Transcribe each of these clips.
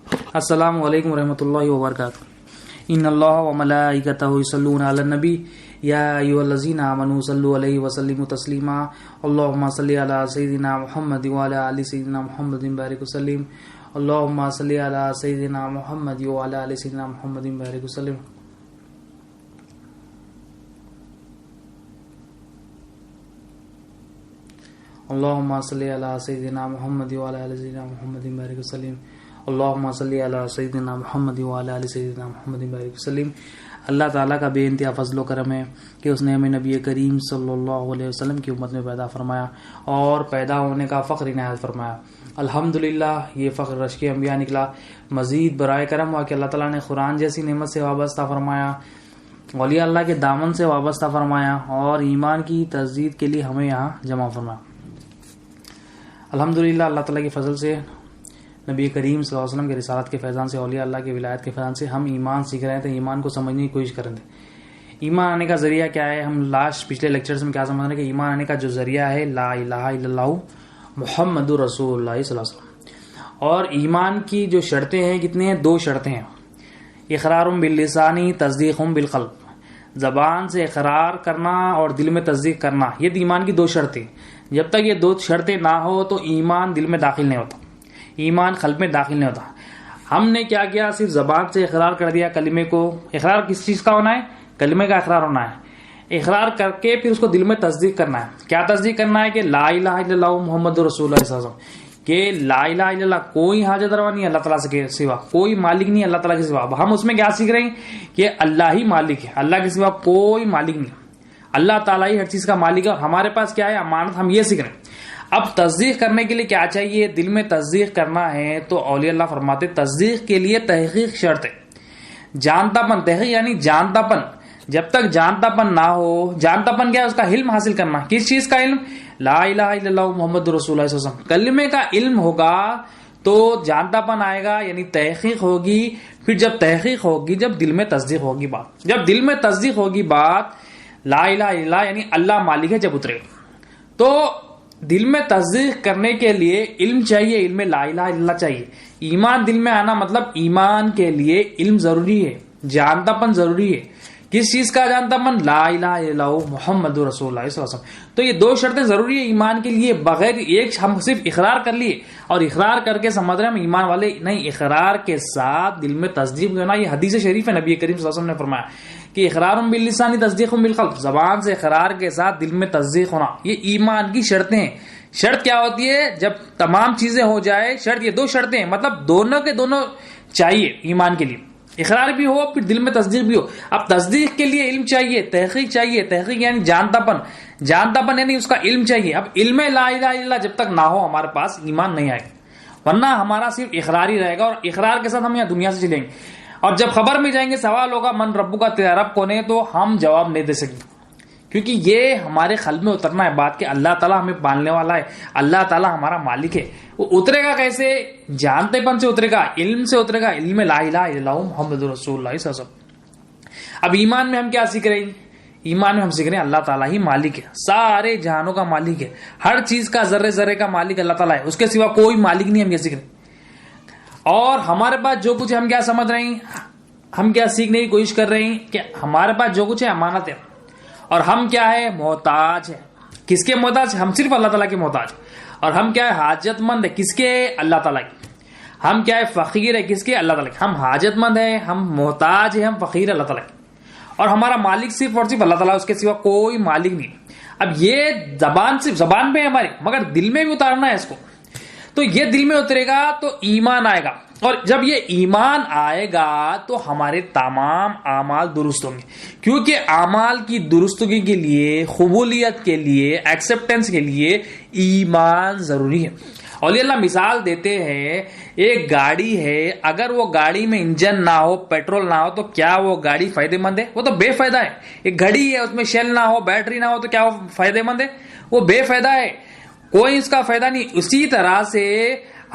السلام علیکم ورحمۃ اللہ وبرکاتہ۔ ان اللہ وملائکتہ یصلون علی النبی یا ایھا الذین آمنوا صلوا علیہ وسلموا تسلیما اللهم صل علی سیدنا محمد وعلی آل سیدنا محمد بارک وسلم اللهم صل علی سیدنا محمد وعلی آل سیدنا محمد بارک وسلم۔ اللهم صل علی سیدنا محمد وعلی آل سیدنا محمد بارک وسلم اللهم صل علی سیدنا محمد وعلی آل سیدنا محمد بارک وسلم۔ اللہ تعالیٰ کا بے انتہا فضل و کرم ہے کہ اس نے ہمیں نبی کریم صلی اللہ علیہ وسلم کی امت میں پیدا فرمایا اور پیدا ہونے کا فخر عنایت فرمایا۔ الحمدللہ یہ فخر رشک انبیاء نکلا۔ مزید برائے کرم ہوا کہ اللہ تعالیٰ نے قرآن جیسی نعمت سے وابستہ فرمایا، اولیاء اللہ کے دامن سے وابستہ فرمایا اور ایمان کی تجدید کے لیے ہمیں یہاں جمع فرمایا۔ الحمدللہ اللہ تعالیٰ کے فضل سے، نبی کریم صلی اللہ علیہ وسلم کے رسالت کے فیضان سے، اولیاء اللہ کے ولایت کے فیضان سے ہم ایمان سیکھ رہے تھے، ایمان کو سمجھنے کی کوشش کر رہے تھے۔ ایمان آنے کا ذریعہ کیا ہے؟ ہم پچھلے لیکچرز میں کیا سمجھ رہے ہیں کہ ایمان آنے کا جو ذریعہ ہے لا الہ الا اللہ محمد رسول اللہ صلی اللہ علیہ وسلم۔ اور ایمان کی جو شرطیں ہیں کتنے ہیں؟ 2 شرطیں ہیں، اقرار باللسانی تصدیق بالقلب، زبان سے اقرار کرنا اور دل میں تصدیق کرنا، یہ ایمان کی 2 شرطیں۔ جب تک یہ 2 شرطیں نہ ہو تو ایمان دل میں داخل نہیں ہوتا، ایمان قلب میں داخل نہیں ہوتا۔ ہم نے کیا کیا؟ صرف زبان سے اقرار کر دیا کلمے کو۔ اقرار کس چیز کا ہونا ہے؟ کلمے کا اقرار ہونا ہے۔ اقرار کر کے پھر اس کو دل میں تصدیق کرنا ہے۔ کیا تصدیق کرنا ہے؟ کہ لا الہ الا اللہ محمد رسول اللہ صلی اللہ علیہ وسلم، کہ لا الہ الا اللہ کوئی حاجت روا نہیں ہے اللہ تعالیٰ کے سوا، کوئی مالک نہیں ہے اللہ تعالیٰ کے سوا۔ ہم اس میں کیا سیکھ رہے ہیں؟ کہ اللہ ہی مالک ہے، اللہ کے سوا کوئی مالک نہیں، اللہ تعالیٰ ہی ہر چیز کا مالک ہے اور ہمارے پاس کیا ہے؟ امانت۔ ہم یہ سیکھ رہے ہیں۔ اب تصدیق کرنے کے لیے کیا چاہیے؟ دل میں تصدیق کرنا ہے تو اولیاء اللہ فرماتے تصدیق کے لیے تحقیق شرط ہے، جانتا پن۔ تحقیق یعنی جانتا پن۔ جب تک جانتا پن نہ ہو، جانتا پن کیا ہے؟ اس کا علم حاصل کرنا۔ کس چیز کا علم؟ لا الہ الا اللہ محمد رسول اللہ صلی اللہ علیہ وسلم، کلمے کا علم ہوگا تو جانتا پن آئے گا، یعنی تحقیق ہوگی۔ پھر جب تحقیق ہوگی، جب دل میں تصدیق ہوگی بات، جب دل میں تصدیق ہوگی بات لا الہ الا اللہ یعنی اللہ مالک ہے جب اترے گا، تو دل میں تصدیق کرنے کے لیے علم چاہیے، علم لا الہ الا اللہ چاہیے۔ ایمان دل میں آنا مطلب ایمان کے لیے علم ضروری ہے، جانتا پن ضروری ہے۔ کس چیز کا جانتا پن؟ لا الہ الا اللہ محمد رسول اللہ صلی اللہ علیہ وسلم۔ تو یہ 2 شرطیں ضروری ہے ایمان کے لیے۔ بغیر ایک ہم صرف اقرار کر لیے اور اقرار کر کے سمجھ رہے ہیں ہم ایمان والے، نہیں، اقرار کے ساتھ دل میں تصدیق ہونا۔ یہ حدیث شریف ہے، نبی کریم صلی اللہ علیہ وسلم نے فرمایا کہ اقرار باللسان تصدیق بالقلب، زبان سے اقرار کے ساتھ دل میں تصدیق ہونا، یہ ایمان کی شرطیں ہیں۔ شرط کیا ہوتی ہے؟ جب تمام چیزیں ہو جائے، شرط یہ 2 شرطیں ہیں، مطلب دونوں کے دونوں چاہیے ایمان کے لیے، اقرار بھی ہو پھر دل میں تصدیق بھی ہو۔ اب تصدیق کے لیے علم چاہیے، تحقیق چاہیے۔ تحقیق یعنی جانتا پن، جانتا پن یعنی اس کا علم چاہیے۔ اب علم لا الہ الا اللہ جب تک نہ ہو ہمارے پاس، ایمان نہیں آئے گا، ورنہ ہمارا صرف اقرار ہی رہے گا اور اقرار کے ساتھ ہم یہاں دنیا سے چلیں گے اور جب خبر میں جائیں گے سوال ہوگا من ربو کا، تیرا رب کون ہے، تو ہم جواب نہیں دے سکیں، کیونکہ یہ ہمارے قلب میں اترنا ہے بات کہ اللہ تعالیٰ ہمیں پالنے والا ہے، اللہ تعالیٰ ہمارا مالک ہے۔ وہ اترے گا کیسے؟ جانتے پن سے اترے گا، علم سے اترے گا، علم لا الہ الا اللہ محمد رسول اللہ صلی اللہ علیہ وسلم۔ اب ایمان میں ہم کیا سیکھ رہے ہیں؟ ایمان میں ہم سیکھ رہے ہیں اللہ تعالیٰ ہی مالک ہے، سارے جہانوں کا مالک ہے، ہر چیز کا ذرے ذرے کا مالک اللہ تعالیٰ ہے، اس کے سوا کوئی مالک نہیں، ہم یہ سیکھ رہے ہیں۔ اور ہمارے پاس جو کچھ ہم کیا سمجھ رہے ہیں، ہم کیا سیکھنے کی کوشش کر رہے ہیں کہ ہمارے پاس جو کچھ ہے امانت ہے اور ہم کیا ہے؟ محتاج ہے۔ کس کے محتاج؟ ہم صرف اللہ تعالیٰ کے محتاج۔ اور ہم کیا ہے؟ حاجت مند ہے۔ کس کے؟ اللہ تعالیٰ کے۔ ہم کیا ہے؟ فقیر ہے۔ کس کے؟ اللہ تعالیٰ کے۔ ہم حاجت مند ہیں، ہم محتاج ہیں، ہم فقیر اللہ تعالیٰ کے، اور ہمارا مالک صرف اور صرف اللہ تعالیٰ، اس کے سوا کوئی مالک نہیں۔ اب یہ صرف زبان پہ ہے ہماری، مگر دل میں بھی اتارنا ہے اس کو، تو یہ دل میں اترے گا تو ایمان آئے گا، اور جب یہ ایمان آئے گا تو ہمارے تمام اعمال درست ہوں گے، کیونکہ اعمال کی درستگی کے لیے، قبولیت کے لیے، ایکسیپٹنس کے لیے ایمان ضروری ہے۔ اولیاء اللہ مثال دیتے ہیں، ایک گاڑی ہے، اگر وہ گاڑی میں انجن نہ ہو، پیٹرول نہ ہو، تو کیا وہ گاڑی فائدہ مند ہے؟ وہ تو بے فائدہ ہے۔ ایک گھڑی ہے، اس میں شیل نہ ہو، بیٹری نہ ہو، تو کیا وہ فائدہ مند ہے؟ وہ بے فائدہ ہے، کوئی اس کا فائدہ نہیں۔ اسی طرح سے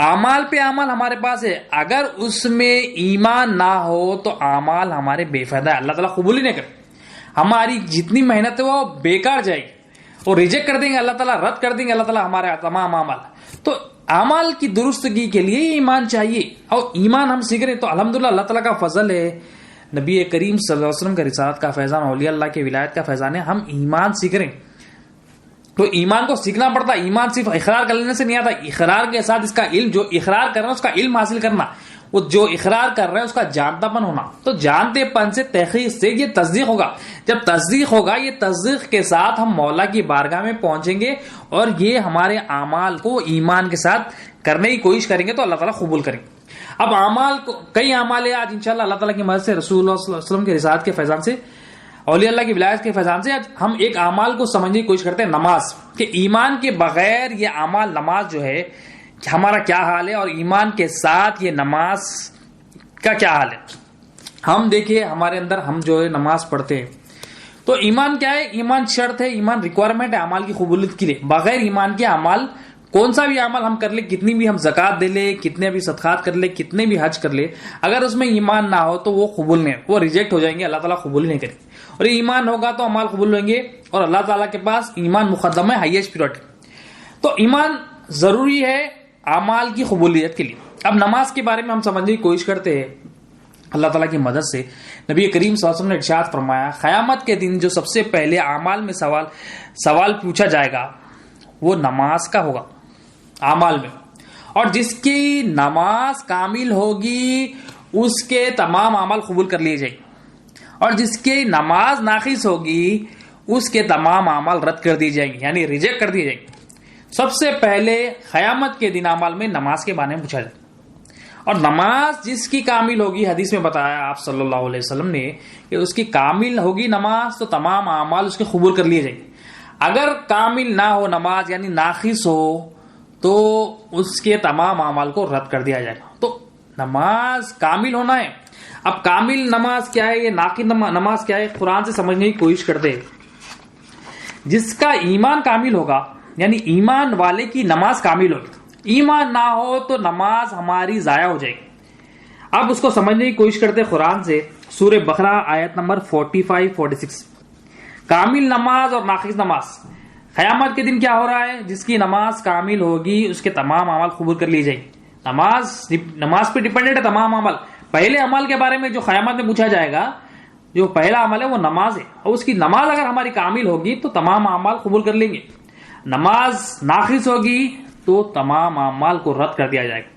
اعمال پہ اعمال ہمارے پاس ہے، اگر اس میں ایمان نہ ہو تو اعمال ہمارے بے فائدہ ہے، اللہ تعالیٰ قبول ہی نہیں کرے، ہماری جتنی محنت ہے وہ بیکار جائے گی، وہ ریجیکٹ کر دیں گے اللہ تعالیٰ، رد کر دیں گے اللہ تعالیٰ ہمارے تمام اعمال۔ تو اعمال کی درستگی کے لیے ایمان چاہیے، اور ایمان ہم سیکھ رہے ہیں تو الحمدللہ اللہ تعالیٰ کا فضل ہے، نبی کریم صلی اللہ علیہ وسلم کا رسالت کا فیضان، اولیاء اللہ کے ولایت کا فیضان ہے، ہم ایمان سیکھ رہے ہیں۔ تو ایمان کو سیکھنا پڑتا ہے، ایمان صرف اقرار کر لینے سے نہیں آتا، اقرار کے ساتھ اس کا علم، جو اقرار کر رہے ہیں اس کا علم حاصل کرنا، وہ جو اقرار کر رہے ہیں اس کا جانتا پن ہونا، تو جانتے پن سے تحقیق سے یہ تصدیق ہوگا، جب تصدیق ہوگا یہ تصدیق کے ساتھ ہم مولا کی بارگاہ میں پہنچیں گے، اور یہ ہمارے اعمال کو ایمان کے ساتھ کرنے کی کوشش کریں گے تو اللہ تعالیٰ قبول کریں گے۔ اب اعمال کو کئی اعمال ہے آج انشاءاللہ اللہ تعالیٰ کی مدد سے، رسول اللہ صلی اللہ علیہ وسلم کے رسالت کے فیضان سے، اولیاء اللہ کی ولایت کے فیضان سے، آج ہم ایک اعمال کو سمجھنے کی کوشش کرتے ہیں، نماز، کہ ایمان کے بغیر یہ اعمال، نماز جو ہے ہمارا کیا حال ہے، اور ایمان کے ساتھ یہ نماز کا کیا حال ہے۔ ہم دیکھیں ہمارے اندر، ہم جو ہے نماز پڑھتے ہیں تو ایمان کیا ہے؟ ایمان شرط ہے، ایمان ریکوائرمنٹ ہے اعمال کی قبولیت کے لیے۔ بغیر ایمان کے اعمال، کون سا بھی عمل ہم کر لیں، کتنی بھی ہم زکوٰۃ دے لیں، کتنے بھی صدقات کر لیں، کتنے بھی حج کر لیں، اگر اس میں ایمان نہ ہو تو وہ قبول نہیں، وہ ریجیکٹ ہو جائیں گے، اللہ تعالیٰ قبول نہیں کرے گی۔ اور ایمان ہوگا تو اعمال قبول ہوں گے، اور اللہ تعالیٰ کے پاس ایمان مقدم ہے، ہائیسٹ پریورٹی۔ تو ایمان ضروری ہے اعمال کی قبولیت کے لیے۔ اب نماز کے بارے میں ہم سمجھنے کی کوشش کرتے ہیں اللہ تعالیٰ کی مدد سے۔ نبی کریم صلی اللہ علیہ وسلم نے ارشاد فرمایا، قیامت کے دن جو سب سے پہلے اعمال میں سوال پوچھا جائے گا وہ نماز کا ہوگا، اعمال میں، اور جس کی نماز کامل ہوگی اس کے تمام اعمال قبول کر لیے جائیں گے، اور جس کی نماز ناقص ہوگی اس کے تمام اعمال رد کر دیے جائیں گے، یعنی ریجیکٹ کر دیے جائیں گے۔ سب سے پہلے قیامت کے دن اعمال میں نماز کے بارے میں پوچھا جائے، اور نماز جس کی کامل ہوگی، حدیث میں بتایا آپ صلی اللہ علیہ وسلم نے کہ اس کی کامل ہوگی نماز تو تمام اعمال اس کے قبول کر لیے جائیں گے۔ اگر کامل نہ ہو نماز، یعنی ناقص ہو، تو اس کے تمام اعمال کو رد کر دیا جائے گا۔ تو نماز کامل ہونا ہے۔ اب کامل نماز کیا ہے، یہ ناقص نماز کیا ہے، قرآن سے سمجھنے کی کوشش کرتے ہیں۔ جس کا ایمان کامل ہوگا، یعنی ایمان والے کی نماز کامل ہوگی، ایمان نہ ہو تو نماز ہماری ضائع ہو جائے گی۔ اب اس کو سمجھنے کی کوشش کرتے ہیں قرآن سے، سورہ بقرہ آیت نمبر 45-46۔ کامل نماز اور ناقص نماز، قیامت کے دن کیا ہو رہا ہے، جس کی نماز کامل ہوگی اس کے تمام اعمال قبول کر لیے جائیں گے۔ نماز پہ ڈیپینڈنٹ ہے تمام عمل۔ پہلے عمل کے بارے میں جو قیامت میں پوچھا جائے گا، جو پہلا عمل ہے وہ نماز ہے، اور اس کی نماز اگر ہماری کامل ہوگی تو تمام اعمال قبول کر لیں گے۔ نماز ناقص ہوگی تو تمام اعمال کو رد کر دیا جائے گا۔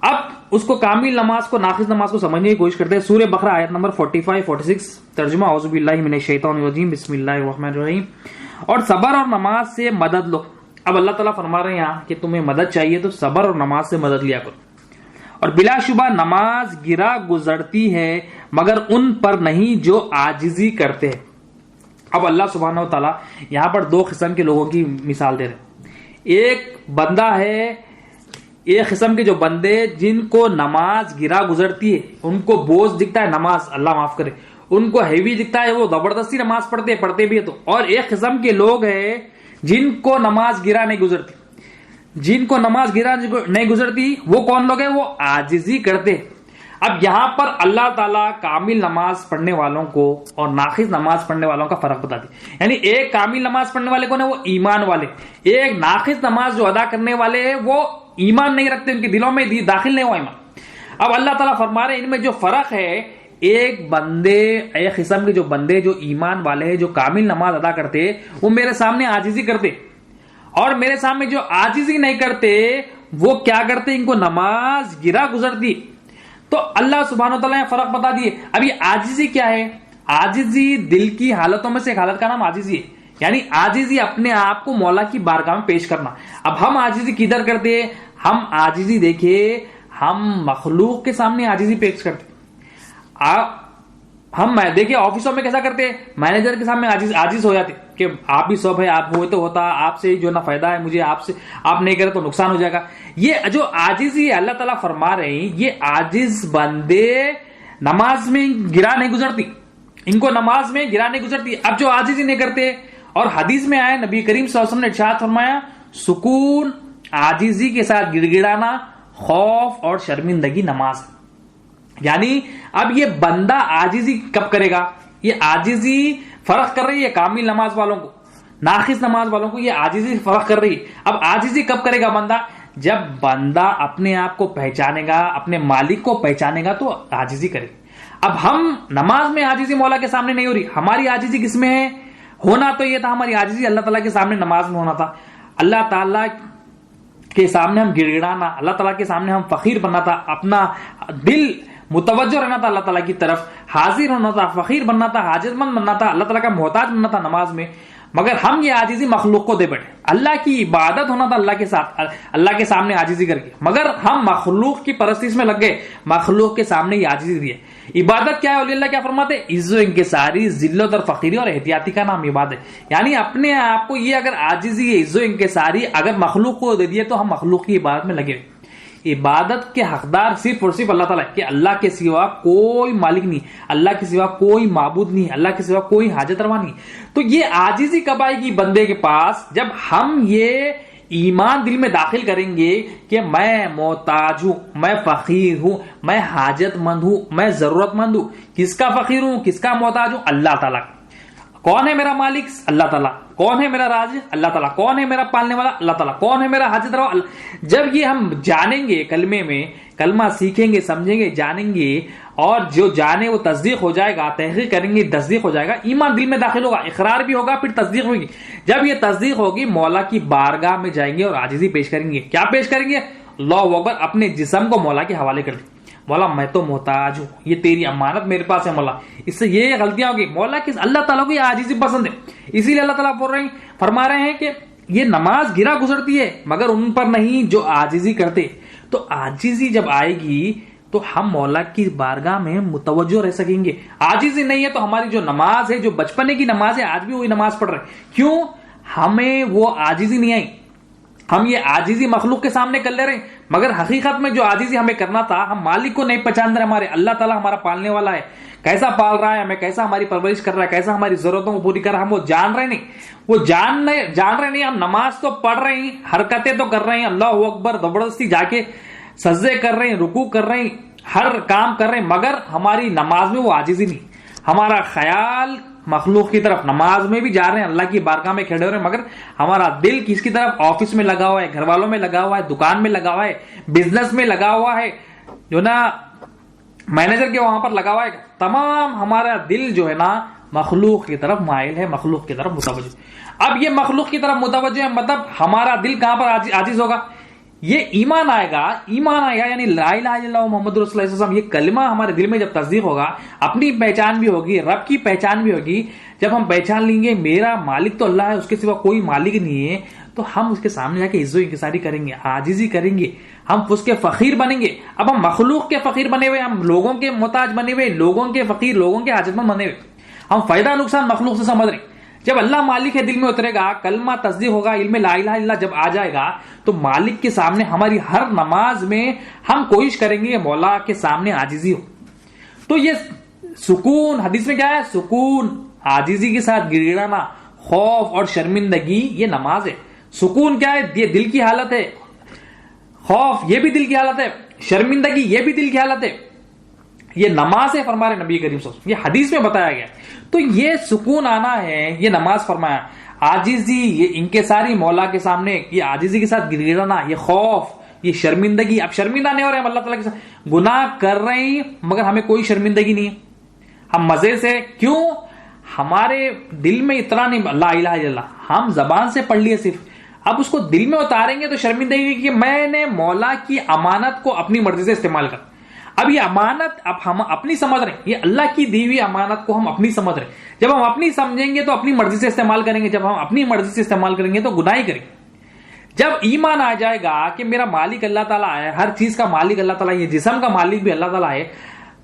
اب اس کو کامل نماز کو ناقص نماز کو سمجھنے کی کوشش کرتے ہیں۔ سورہ بقرہ آیت نمبر 45-46، ترجمہ اعوذ باللہ من الشیطان الرجیم، بسم اللہ الرحمن الرحیم۔ اور صبر اور نماز سے مدد لو۔ اب اللہ تعالیٰ فرما رہے ہیں یہاں کہ تمہیں مدد چاہیے تو صبر اور نماز سے مدد لیا کرو۔ اور بلا شبہ نماز گرا گزرتی ہے مگر ان پر نہیں جو عاجزی کرتے ہیں۔ اب اللہ سبحانہ و تعالیٰ یہاں پر دو قسم کے لوگوں کی مثال دے رہے ہیں۔ ایک بندہ ہے، ایک قسم کے جو بندے جن کو نماز گرا گزرتی ہے، ان کو بوجھ دکھتا ہے نماز، اللہ معاف کرے، ان کو ہیوی دکھتا ہے، وہ زبردستی نماز پڑھتے بھی ہے تو۔ اور ایک قسم کے لوگ ہیں جن کو نماز گرا نہیں گزرتی، جن کو نماز گرا نہیں گزرتی، وہ کون لوگ ہیں؟ وہ عاجزی کرتے ہیں۔ اب یہاں پر اللہ تعالیٰ کامل نماز پڑھنے والوں کو اور ناقص نماز پڑھنے والوں کا فرق بتا دی، یعنی ایک کامل نماز پڑھنے والے کون ہے؟ وہ ایمان والے۔ ایک ناقص نماز جو ادا کرنے والے ہیں وہ ایمان نہیں رکھتے، ان کے دلوں میں داخل نہیں ہوا ایمان۔ اب اللہ تعالیٰ فرما رہے ہیں ان میں جو فرق ہے، ایک قسم کے جو بندے جو ایمان والے ہیں، جو کامل نماز ادا کرتے، وہ میرے سامنے عاجزی کرتے، اور میرے سامنے جو عاجزی نہیں کرتے وہ کیا کرتے؟ ان کو نماز گرا گزرتی۔ تو اللہ سبحانہ و تعالیٰ نے فرق بتا دیے۔ اب یہ عاجزی کیا ہے؟ عاجزی دل کی حالتوں میں سے ایک حالت کا نام عاجزی ہے، یعنی عاجزی اپنے آپ کو مولا کی بارگاہ میں پیش کرنا۔ اب ہم عاجزی کدھر کرتے ہیں؟ ہم عاجزی دیکھے، ہم مخلوق کے سامنے عاجزی پیش کرتے۔ ہم دیکھیں آفسوں میں کیسا کرتے ہیں، مینیجر کے سامنے عاجز ہو جاتے کہ آپ بھی سب ہے، آپ ہوئے تو ہوتا، آپ سے جو نہ فائدہ ہے مجھے، آپ سے آپ نہیں کرے تو نقصان ہو جائے گا۔ یہ جو عاجزی ہے اللہ تعالیٰ فرما رہے ہیں، یہ عاجز بندے نماز میں گرا نہیں گزرتی، ان کو نماز میں گرا نہیں گزرتی۔ اب جو عاجزی نہیں کرتے، اور حدیث میں آئے نبی کریم صلی اللہ علیہ وسلم نے ارشاد فرمایا، سکون، عاجزی کے ساتھ گڑ گڑانا، خوف اور شرمندگی نماز۔ یعنی اب یہ بندہ عاجزی کب کرے گا؟ یہ عاجزی فرق کر رہی ہے کامل نماز والوں کو، ناقص نماز والوں کو یہ عاجزی فرق کر رہی ہے۔ اب عاجزی کب کرے گا بندہ؟ جب بندہ اپنے آپ کو پہچانے گا, اپنے مالک کو پہچانے گا تو عاجزی کرے. اب ہم نماز میں عاجزی مولا کے سامنے نہیں ہو رہی. ہماری عاجزی کس میں ہے؟ ہونا تو یہ تھا ہماری عاجزی اللہ تعالیٰ کے سامنے نماز میں ہونا تھا. اللہ تعالیٰ کے سامنے ہم گڑ گڑانا, اللہ تعالیٰ کے سامنے ہم فقیر بننا تھا, اپنا دل متوجہ رہنا تھا اللہ تعالیٰ کی طرف, حاضر ہونا تھا, فقیر بننا تھا, حاجت مند بننا تھا, اللہ تعالیٰ کا محتاج بننا تھا نماز میں. مگر ہم یہ عاجزی مخلوق کو دے بیٹھے. اللہ کی عبادت ہونا تھا اللہ کے ساتھ, اللہ کے سامنے عاجزی کر کے, مگر ہم مخلوق کی پرستش میں لگ گئے, مخلوق کے سامنے یہ عاجزی دی ہے. عبادت کیا ہے؟ اولیاء اللہ کیا فرماتے ہیں؟ عز و انکساری, ذلت اور فقیری اور احتیاطی کا نام عبادت. یعنی اپنے آپ کو یہ اگر عاجزی, عز و انکساری اگر مخلوق کو دے دیے تو ہم مخلوق کی عبادت میں لگے. عبادت کے حقدار صرف اور صرف اللہ تعالیٰ ہے, کہ اللہ کے سوا کوئی مالک نہیں, اللہ کے سوا کوئی معبود نہیں, اللہ کے سوا کوئی حاجت روا نہیں. تو یہ عاجزی کب آئے گی بندے کے پاس؟ جب ہم یہ ایمان دل میں داخل کریں گے کہ میں محتاج ہوں, میں فقیر ہوں, میں حاجت مند ہوں, میں ضرورت مند ہوں. کس کا فقیر ہوں, کس کا محتاج ہوں؟ اللہ تعالیٰ. کون ہے میرا مالک؟ اللہ تعالیٰ. کون ہے میرا رازق؟ اللہ تعالیٰ. کون ہے میرا پالنے والا؟ اللہ تعالیٰ. کون ہے میرا حاجت روا؟ جب یہ ہم جانیں گے, کلمے میں کلمہ سیکھیں گے, سمجھیں گے, جانیں گے, اور جو جانے وہ تصدیق ہو جائے گا, تحقیق کریں گے, تصدیق ہو جائے گا, ایمان دل میں داخل ہوگا, اقرار بھی ہوگا, پھر تصدیق ہوگی. جب یہ تصدیق ہوگی مولا کی بارگاہ میں جائیں گے اور عاجزی پیش کریں گے. کیا پیش کریں گے؟ اللہ اکبر, اپنے جسم کو مولا کے حوالے کر دیں. مولا میں تو محتاج ہوں, یہ تیری امانت میرے پاس ہے مولا. اس سے یہ غلطیاں ہوگی. مولا کی اللہ تعالیٰ کو یہ عاجزی پسند ہے, اسی لیے اللہ تعالیٰ فرما رہے ہیں کہ یہ نماز گرا گزرتی ہے مگر ان پر نہیں جو عاجزی کرتے. تو عاجزی جب آئے گی تو ہم مولا کی بارگاہ میں متوجہ رہ سکیں گے. عاجزی نہیں ہے تو ہماری جو نماز ہے, جو بچپنے کی نماز ہے, آج بھی وہی نماز پڑھ رہے ہیں. کیوں؟ ہمیں وہ عاجزی نہیں آئی. ہم یہ عاجزی مخلوق کے سامنے کر لے رہے ہیں, مگر حقیقت میں جو عاجزی ہمیں کرنا تھا, ہم مالک کو نہیں پہچان رہے. ہمارے اللہ تعالیٰ ہمارا پالنے والا ہے, کیسا پال رہا ہے ہمیں, کیسا ہماری پرورش کر رہا ہے, کیسا ہماری ضرورتوں کو پوری کر رہا ہے, ہم وہ جان رہے نہیں. وہ جان رہے نہیں. ہم نماز تو پڑھ رہے ہیں, حرکتیں تو کر رہے ہیں, اللہ اکبر زبردستی جا کے سجدے کر رہے ہیں, رکوع کر رہے ہیں, ہر کام کر رہے ہیں, مگر ہماری نماز میں وہ عاجزی نہیں. ہمارا خیال مخلوق کی طرف, نماز میں بھی جا رہے ہیں, اللہ کی بارگاہ میں کھڑے ہو رہے ہیں, مگر ہمارا دل کس کی طرف؟ آفس میں لگا ہوا ہے, گھر والوں میں لگا ہوا ہے, دکان میں لگا ہوا ہے, بزنس میں لگا ہوا ہے, جو نا مینیجر کے وہاں پر لگا ہوا ہے. تمام ہمارا دل جو ہے نا مخلوق کی طرف مائل ہے, مخلوق کی طرف متوجہ. اب یہ مخلوق کی طرف متوجہ ہے, مطلب ہمارا دل کہاں پر عاجز ہوگا؟ یہ ایمان آئے گا, یعنی لا الہ الا اللہ محمد رسول اللہ صلی اللہ علیہ وسلم, یہ کلمہ ہمارے دل میں جب تصدیق ہوگا, اپنی پہچان بھی ہوگی, رب کی پہچان بھی ہوگی. جب ہم پہچان لیں گے میرا مالک تو اللہ ہے, اس کے سوا کوئی مالک نہیں ہے, تو ہم اس کے سامنے جا کے عزت و انکساری کریں گے, عاجزی کریں گے, ہم اس کے فقیر بنیں گے. اب ہم مخلوق کے فقیر بنے ہوئے, ہم لوگوں کے محتاج بنے ہوئے, لوگوں کے فقیر, لوگوں کے حاجت مند بنے ہوئے, ہم فائدہ نقصان مخلوق سے سمجھ رہے ہیں. جب اللہ مالک ہے دل میں اترے گا, کلمہ تصدیق ہوگا, علم لا الہ الا اللہ جب آ جائے گا, تو مالک کے سامنے ہماری ہر نماز میں ہم کوشش کریں گے مولا کے سامنے عاجزی ہو. تو یہ سکون, حدیث میں کیا ہے؟ سکون, عاجزی کے ساتھ گڑگڑانا, خوف اور شرمندگی, یہ نماز ہے. سکون کیا ہے؟ یہ دل کی حالت ہے. خوف یہ بھی دل کی حالت ہے, شرمندگی یہ بھی دل کی حالت ہے. یہ نماز ہے فرما رہے نبی کریم صلی اللہ علیہ وسلم, یہ حدیث میں بتایا گیا. تو یہ سکون آنا ہے, یہ نماز فرمایا. عاجزی, یہ انکساری مولا کے سامنے, یہ عاجزی کے ساتھ گڑگڑانا, یہ خوف, یہ شرمندگی. اب شرمندہ نہیں ہو رہے ہم اللہ تعالیٰ کے ساتھ, گناہ کر رہے ہیں مگر ہمیں کوئی شرمندگی نہیں ہے, ہم مزے سے. کیوں؟ ہمارے دل میں اتنا نہیں لا الہ الا اللہ, ہم زبان سے پڑھ لیے صرف, اب اس کو دل میں اتاریں گے تو شرمندگی کہ میں نے مولا کی امانت کو اپنی مرضی سے استعمال کر. اب یہ امانت اب ہم اپنی سمجھ رہے ہیں, یہ اللہ کی دی ہوئی امانت کو ہم اپنی سمجھ رہے ہیں. جب ہم اپنی سمجھیں گے تو اپنی مرضی سے استعمال کریں گے, جب ہم اپنی مرضی سے استعمال کریں گے تو گناہ کریں گے. جب ایمان آ جائے گا کہ میرا مالک اللہ تعالیٰ ہے, ہر چیز کا مالک اللہ تعالیٰ, یہ جسم کا مالک بھی اللہ تعالیٰ ہے,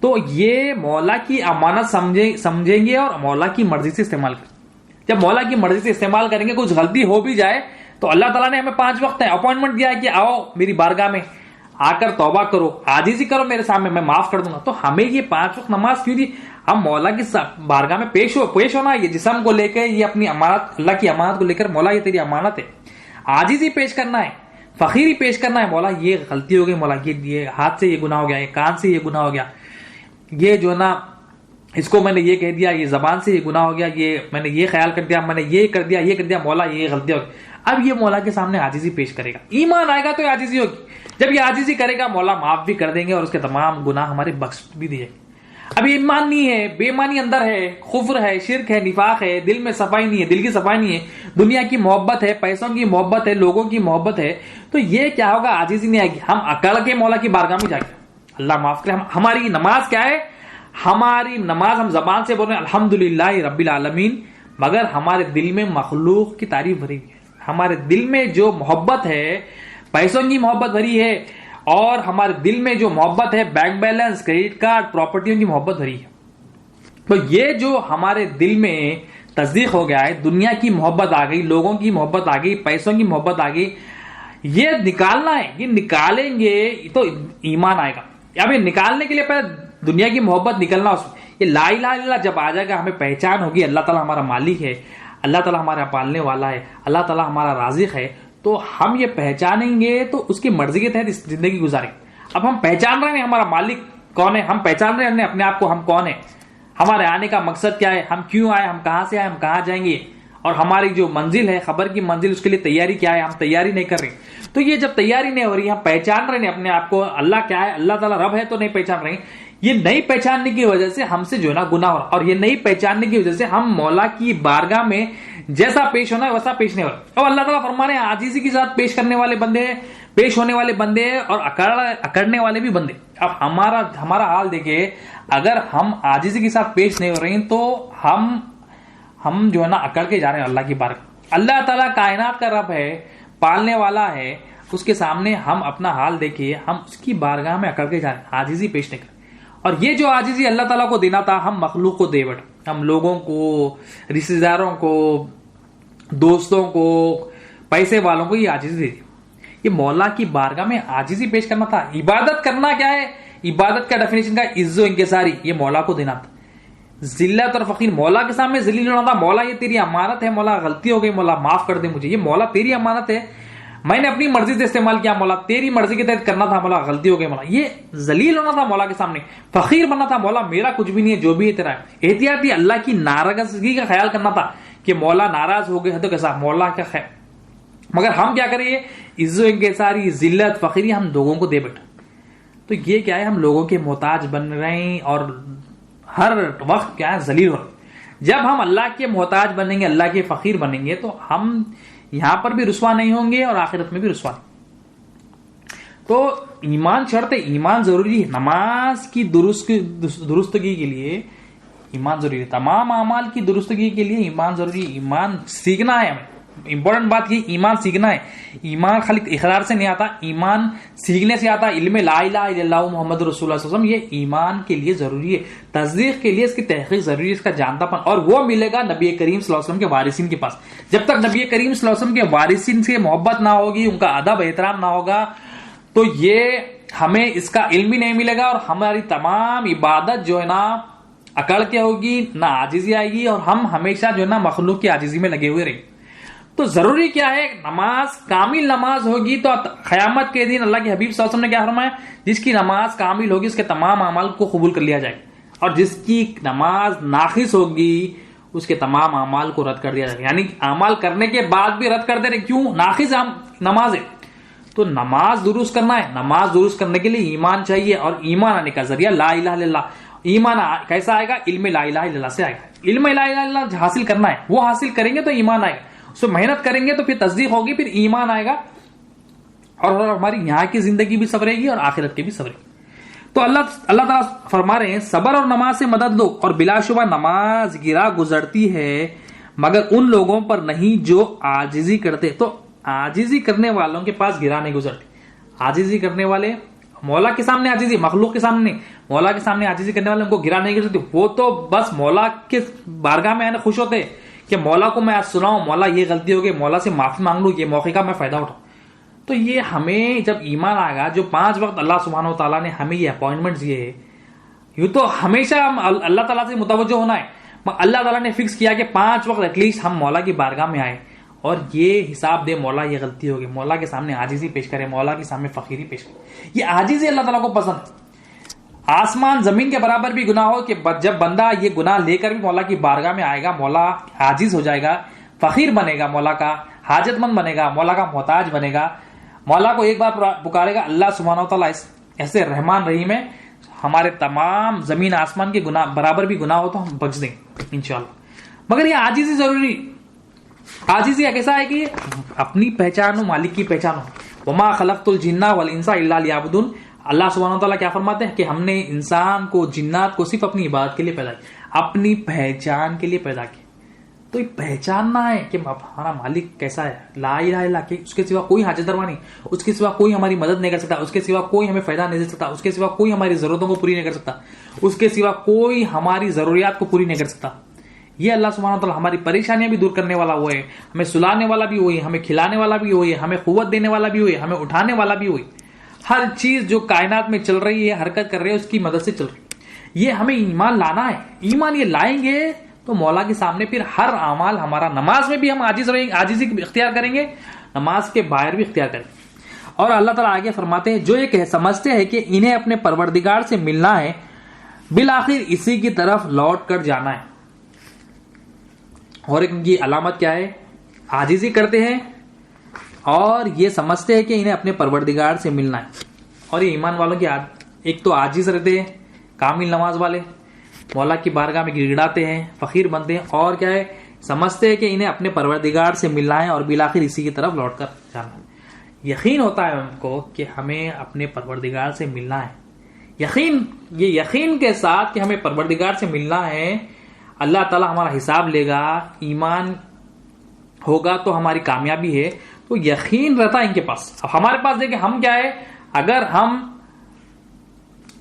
تو یہ مولا کی امانت سمجھیں گے اور مولا کی مرضی سے استعمال کریں. جب مولا کی مرضی سے استعمال کریں گے, کچھ غلطی ہو بھی جائے تو اللہ تعالیٰ نے ہمیں 5 وقت اپوائنٹمنٹ دیا ہے کہ آؤ میری بارگاہ میں آ کر توبہ کرو, عاجزی کرو میرے سامنے, میں معاف کر دوں گا. تو ہمیں یہ 5 وقت نماز کیوں دی؟ ہم مولا کی بارگاہ میں پیش ہونا, یہ جسم کو لے کے, یہ اپنی امانت, اللہ کی امانت کو لے کر, مولا یہ تیری امانت ہے, عاجزی پیش کرنا ہے, فقیری پیش کرنا ہے. مولا یہ غلطی ہو گئی, مولا یہ ہاتھ سے یہ گناہ ہو گیا, یہ کان سے یہ گناہ ہو گیا, یہ جو نا اس کو میں نے یہ کہہ دیا, یہ زبان سے یہ گناہ ہو گیا, یہ میں نے یہ خیال کر دیا, میں نے یہ کر دیا, مولا یہ غلطی ہو گئی. اب یہ مولا کے سامنے عاجزی پیش کرے گا. ایمان آئے گا تو یہ عاجزی ہوگی. جب یہ عاجزی کرے گا مولا معاف بھی کر دیں گے اور اس کے تمام گناہ ہمارے بخش بھی دیے. اب ایمان نہیں ہے, بے ایمانی اندر ہے, کفر ہے, شرک ہے, نفاق ہے, دل میں صفائی نہیں ہے, دل کی صفائی نہیں ہے, دنیا کی محبت ہے, پیسوں کی محبت ہے, لوگوں کی محبت ہے, تو یہ کیا ہوگا, عاجزی نہیں آئے گی. ہم اکڑ کے مولا کی بارگاہ میں جائیں گے, اللہ معاف کرے. ہماری نماز کیا ہے, ہماری نماز ہم زبان سے بول رہے ہیں الحمدللہ رب العالمین, مگر ہمارے دل میں مخلوق کی تعریف بھری ہے. ہمارے دل میں جو محبت ہے, پیسوں کی محبت بھری ہے, اور ہمارے دل میں جو محبت ہے, بینک بیلنس, کریڈٹ کارڈ, پراپرٹیوں کی محبت بھری ہے. تو یہ جو ہمارے دل میں تصدیق ہو گیا ہے, دنیا کی محبت آ گئی, لوگوں کی محبت آ گئی, پیسوں کی محبت آ گئی, یہ نکالنا ہے. یہ نکالیں گے تو ایمان آئے گا. اب یہ نکالنے کے لیے پہلے دنیا کی محبت نکلنا, اس میں یہ لا الہ الا اللہ جب آ جائے گا, ہمیں پہچان ہوگی اللہ تعالیٰ ہمارا مالک ہے, اللہ تعالیٰ ہمارا پالنے والا ہے, اللہ تعالیٰ ہمارا رازق ہے, تو ہم یہ پہچانیں گے تو اس کی مرضی کے تحت زندگی گزاریں. اب ہم پہچان رہے ہیں ہمارا مالک کون ہے, ہم پہچان رہے ہیں اپنے آپ کو ہم کون ہیں, ہمارے آنے کا مقصد کیا ہے, ہم کیوں آئے, ہم کہاں سے آئے, ہم کہاں جائیں گے, اور ہماری جو منزل ہے, خبر کی منزل, اس کے لیے تیاری کیا ہے, ہم تیاری نہیں کر رہے. تو یہ جب تیاری نہیں ہو رہی, ہم پہچان رہے ہیں اپنے آپ کو, اللہ کیا ہے, اللہ تعالیٰ رب ہے, تو نہیں پہچان رہے. یہ نہیں پہچاننے کی وجہ سے ہم سے جو ہے نا گناہ ہو رہا, اور یہ نہیں پہچاننے کی وجہ سے ہم مولا کی بارگاہ میں جیسا پیش ہونا ہے ویسا پیش نہیں ہو رہا. اور اللہ تعالیٰ فرما رہے ہیں عاجزی کے ساتھ پیش کرنے والے بندے, پیش ہونے والے بندے, اور اکڑنے والے بھی بندے. اب ہمارا حال دیکھیں, اگر ہم عاجزی کے ساتھ پیش نہیں ہو رہے ہیں تو ہم جو ہے نا اکڑ کے جا رہے ہیں اللہ کی بارگاہ. اللہ تعالیٰ کائنات کا رب ہے, پالنے والا ہے, اس کے سامنے ہم اپنا حال دیکھیے, ہم اس کی بارگاہ میں اکڑ کے جا رہے ہیں, عاجزی پیش نہیں کر. اور یہ جو عاجزی اللہ تعالیٰ کو دینا تھا, ہم مخلوق کو دے بیٹھے, ہم لوگوں کو, رشتے داروں کو, دوستوں کو, پیسے والوں کو یہ عاجزی دے دی. یہ مولا کی بارگاہ میں عاجزی پیش کرنا تھا. عبادت کرنا کیا ہے, عبادت کا ڈیفینیشن کا عز و انکساری, یہ مولا کو دینا تھا. ذلت اور فقیر, مولا کے سامنے ذلیل ہونا تھا. مولا یہ تیری امانت ہے, مولا غلطی ہو گئی, مولا معاف کر دے مجھے, یہ مولا تیری امانت ہے, میں نے اپنی مرضی سے استعمال کیا, مولا تیری مرضی کے تحت کرنا تھا, مولا غلطی ہو گئی, مولا. یہ ذلیل ہونا تھا مولا کے سامنے, فقیر بننا تھا, مولا میرا کچھ بھی نہیں ہے, جو بھی ہے تیرا ہے. احتیاطی اللہ کی ناراضگی کا خیال کرنا تھا کہ مولا ناراض ہو گئے تو کیسا, مولا کا خیر. مگر ہم کیا کریے, عز و انکساری, ذلت, فقیری ہم لوگوں کو دے بیٹھے. تو یہ کیا ہے, ہم لوگوں کے محتاج بن رہے ہیں, اور ہر وقت کیا ہے, ذلیل ہو رہے ہیں. جب ہم اللہ کے محتاج بنیں گے, اللہ کے فقیر بنیں گے, تو ہم یہاں پر بھی رسوا نہیں ہوں گے اور آخرت میں بھی رسوا نہیں. تو ایمان شرط ہے, ایمان ضروری ہے. نماز کی درستگی کے لیے ایمان ضروری ہے. تمام اعمال کی درستگی کے لیے ایمان ضروری ہے. ایمان سیکھنا ہے ہمیں. امپورٹنٹ بات یہ, ایمان سیکھنا ہے. ایمان خالی اقرار سے نہیں آتا, ایمان سیکھنے سے آتا. علم لا الہ الا اللہ محمد رسول اللہ صلی اللہ علیہ وسلم, یہ ایمان کے لیے ضروری ہے. تصدیق کے لیے اس کی تحقیق ضروری ہے, اس کا جانتا پن, اور وہ ملے گا نبی کریم صلی اللہ علیہ وسلم کے وارثین کے پاس. جب تک نبی کریم صلی اللہ علیہ وسلم کے وارثین سے محبت نہ ہوگی, ان کا ادب احترام نہ ہوگا, تو یہ ہمیں اس کا علم بھی نہیں ملے گا, اور ہماری تمام عبادت جو ہے نا اکڑ کے ہوگی, نہ عاجزی آئے گی, اور ہم ہمیشہ جو ہے نا مخلوق کی عاجزی میں لگے ہوئے رہیں گے. تو ضروری کیا ہے, نماز کامل نماز ہوگی تو قیامت کے دن اللہ کے حبیب صلی اللہ علیہ وسلم نے کیا فرمایا, جس کی نماز کامل ہوگی اس کے تمام اعمال کو قبول کر لیا جائے گا, اور جس کی نماز ناقص ہوگی اس کے تمام اعمال کو رد کر دیا جائے گا. یعنی اعمال کرنے کے بعد بھی رد کر دے رہے, کیوں, ناقص نماز ہے. تو نماز درست کرنا ہے, نماز درست کرنے کے لیے ایمان چاہیے, اور ایمان آنے کا ذریعہ لا الہ الا اللہ. ایمان کیسا آئے گا, علم لا الہ الا اللہ سے آئے گا. علم لا الہ الا اللہ حاصل کرنا ہے, وہ حاصل کریں گے تو ایمان آئے گا. اس کو محنت کریں گے تو پھر تصدیق ہوگی, پھر ایمان آئے گا, اور ہماری یہاں کی زندگی بھی سنورے گی اور آخرت کی بھی سنورے گی. تو اللہ تعالیٰ فرما رہے ہیں, صبر اور نماز سے مدد لو, اور بلا شبہ نماز گرا گزرتی ہے مگر ان لوگوں پر نہیں جو عاجزی کرتے. تو عاجزی کرنے والوں کے پاس گرا نہیں گزرتی. عاجزی کرنے والے مولا کے سامنے عاجزی, مخلوق کے سامنے نہیں, مولا کے سامنے عاجزی کرنے والے ان کو گرا نہیں گزرتی. وہ تو بس مولا کے بارگاہ میں آنے خوش ہوتے کہ مولا کو میں آج سناؤں, مولا یہ غلطی ہو گئی, مولا سے معافی مانگ لوں, یہ موقع کا میں فائدہ اٹھاؤں. تو یہ ہمیں جب ایمان آئے گا, جو 5 وقت اللہ سبحانہ و تعالیٰ نے ہمیں یہ اپوائنٹمنٹ دیے ہے, یوں تو ہمیشہ اللہ تعالیٰ سے متوجہ ہونا ہے. اللہ تعالیٰ نے فکس کیا کہ 5 وقت ایٹ لیسٹ ہم مولا کی بارگاہ میں آئے, اور یہ حساب دے, مولا یہ غلطی ہو گئی, مولا کے سامنے عاجزی پیش کرے, مولا کے سامنے فقیری پیش کرے. یہ عاجزی اللہ تعالیٰ کو پسند ہے. آسمان زمین کے برابر بھی گناہ ہو, کہ جب بندہ یہ گناہ لے کر بھی مولا کی بارگاہ میں آئے گا, مولا عاجز ہو جائے گا, فقیر بنے گا مولا کا, حاجت مند بنے گا، مولا کا محتاج بنے گا، مولا کو ایک بار پکارے گا، اللہ سبحانہ و تعالیٰ ایسے رحمان رحیم ہے، ہمارے تمام زمین آسمان کے گناہ برابر بھی گناہ ہو تو ہم بخش دیں گے انشاءاللہ۔ مگر یہ عاجزی ضروری، عاجزی کیسا ہے کہ اپنی پہچان ہو، مالک کی پہچان ہو۔ وما خلقت الجن والانس الا لیعبدون، اللہ سبحانہ وتعالیٰ کیا فرماتے ہیں کہ ہم نے انسان کو، جنات کو صرف اپنی عبادت کے لیے پیدا کیا، اپنی پہچان کے لیے پیدا کیا۔ تو یہ پہچاننا ہے کہ ہمارا مالک کیسا ہے، لا الہ الا اللہ، کہ اس کے سوا کوئی حاجت روا نہیں، اس کے سوا کوئی ہماری مدد نہیں کر سکتا، اس کے سوا کوئی ہمیں فائدہ نہیں دے سکتا، اس کے سوا کوئی ہماری ضرورتوں کو پوری نہیں کر سکتا، اس کے سوا کوئی ہماری ضروریات کو پوری نہیں کر سکتا۔ یہ اللہ سبحانہ وتعالیٰ ہماری پریشانیاں بھی دور کرنے والا وہ ہے، ہمیں سلانے والا بھی وہی، ہمیں کھلانے والا بھی وہی، ہمیں قوت دینے والا بھی وہی، ہمیں اٹھانے والا بھی وہی۔ ہر چیز جو کائنات میں چل رہی ہے، حرکت کر رہی ہے، اس کی مدد سے چل رہی ہے۔ یہ ہمیں ایمان لانا ہے، ایمان یہ لائیں گے تو مولا کے سامنے پھر ہر اعمال ہمارا، نماز میں بھی ہم عاجزی اختیار کریں گے، نماز کے باہر بھی اختیار کریں گے۔ اور اللہ تعالیٰ آگے فرماتے ہیں جو یہ سمجھتے ہیں کہ انہیں اپنے پروردگار سے ملنا ہے، بالآخر اسی کی طرف لوٹ کر جانا ہے۔ اور ان کی علامت کیا ہے؟ عاجزی کرتے ہیں اور یہ سمجھتے ہیں کہ انہیں اپنے پروردگار سے ملنا ہے۔ اور یہ ایمان والوں کی ایک تو عاجز رہتے ہیں، کامل نماز والے، مولا کی بارگاہ میں گڑگڑاتے ہیں، فقیر بنتے ہیں، اور کیا ہے؟ سمجھتے ہیں کہ انہیں اپنے پروردگار سے ملنا ہے اور بالآخر اسی کی طرف لوٹ کر جانا ہے۔ یقین ہوتا ہے ان کو کہ ہمیں اپنے پروردگار سے ملنا ہے، یقین کے ساتھ کہ ہمیں پروردگار سے ملنا ہے، اللہ تعالیٰ ہمارا حساب لے گا، ایمان ہوگا تو ہماری کامیابی ہے، تو یقین رہتا ہے ان کے پاس۔ اب ہمارے پاس دیکھیں ہم کیا ہے، اگر ہم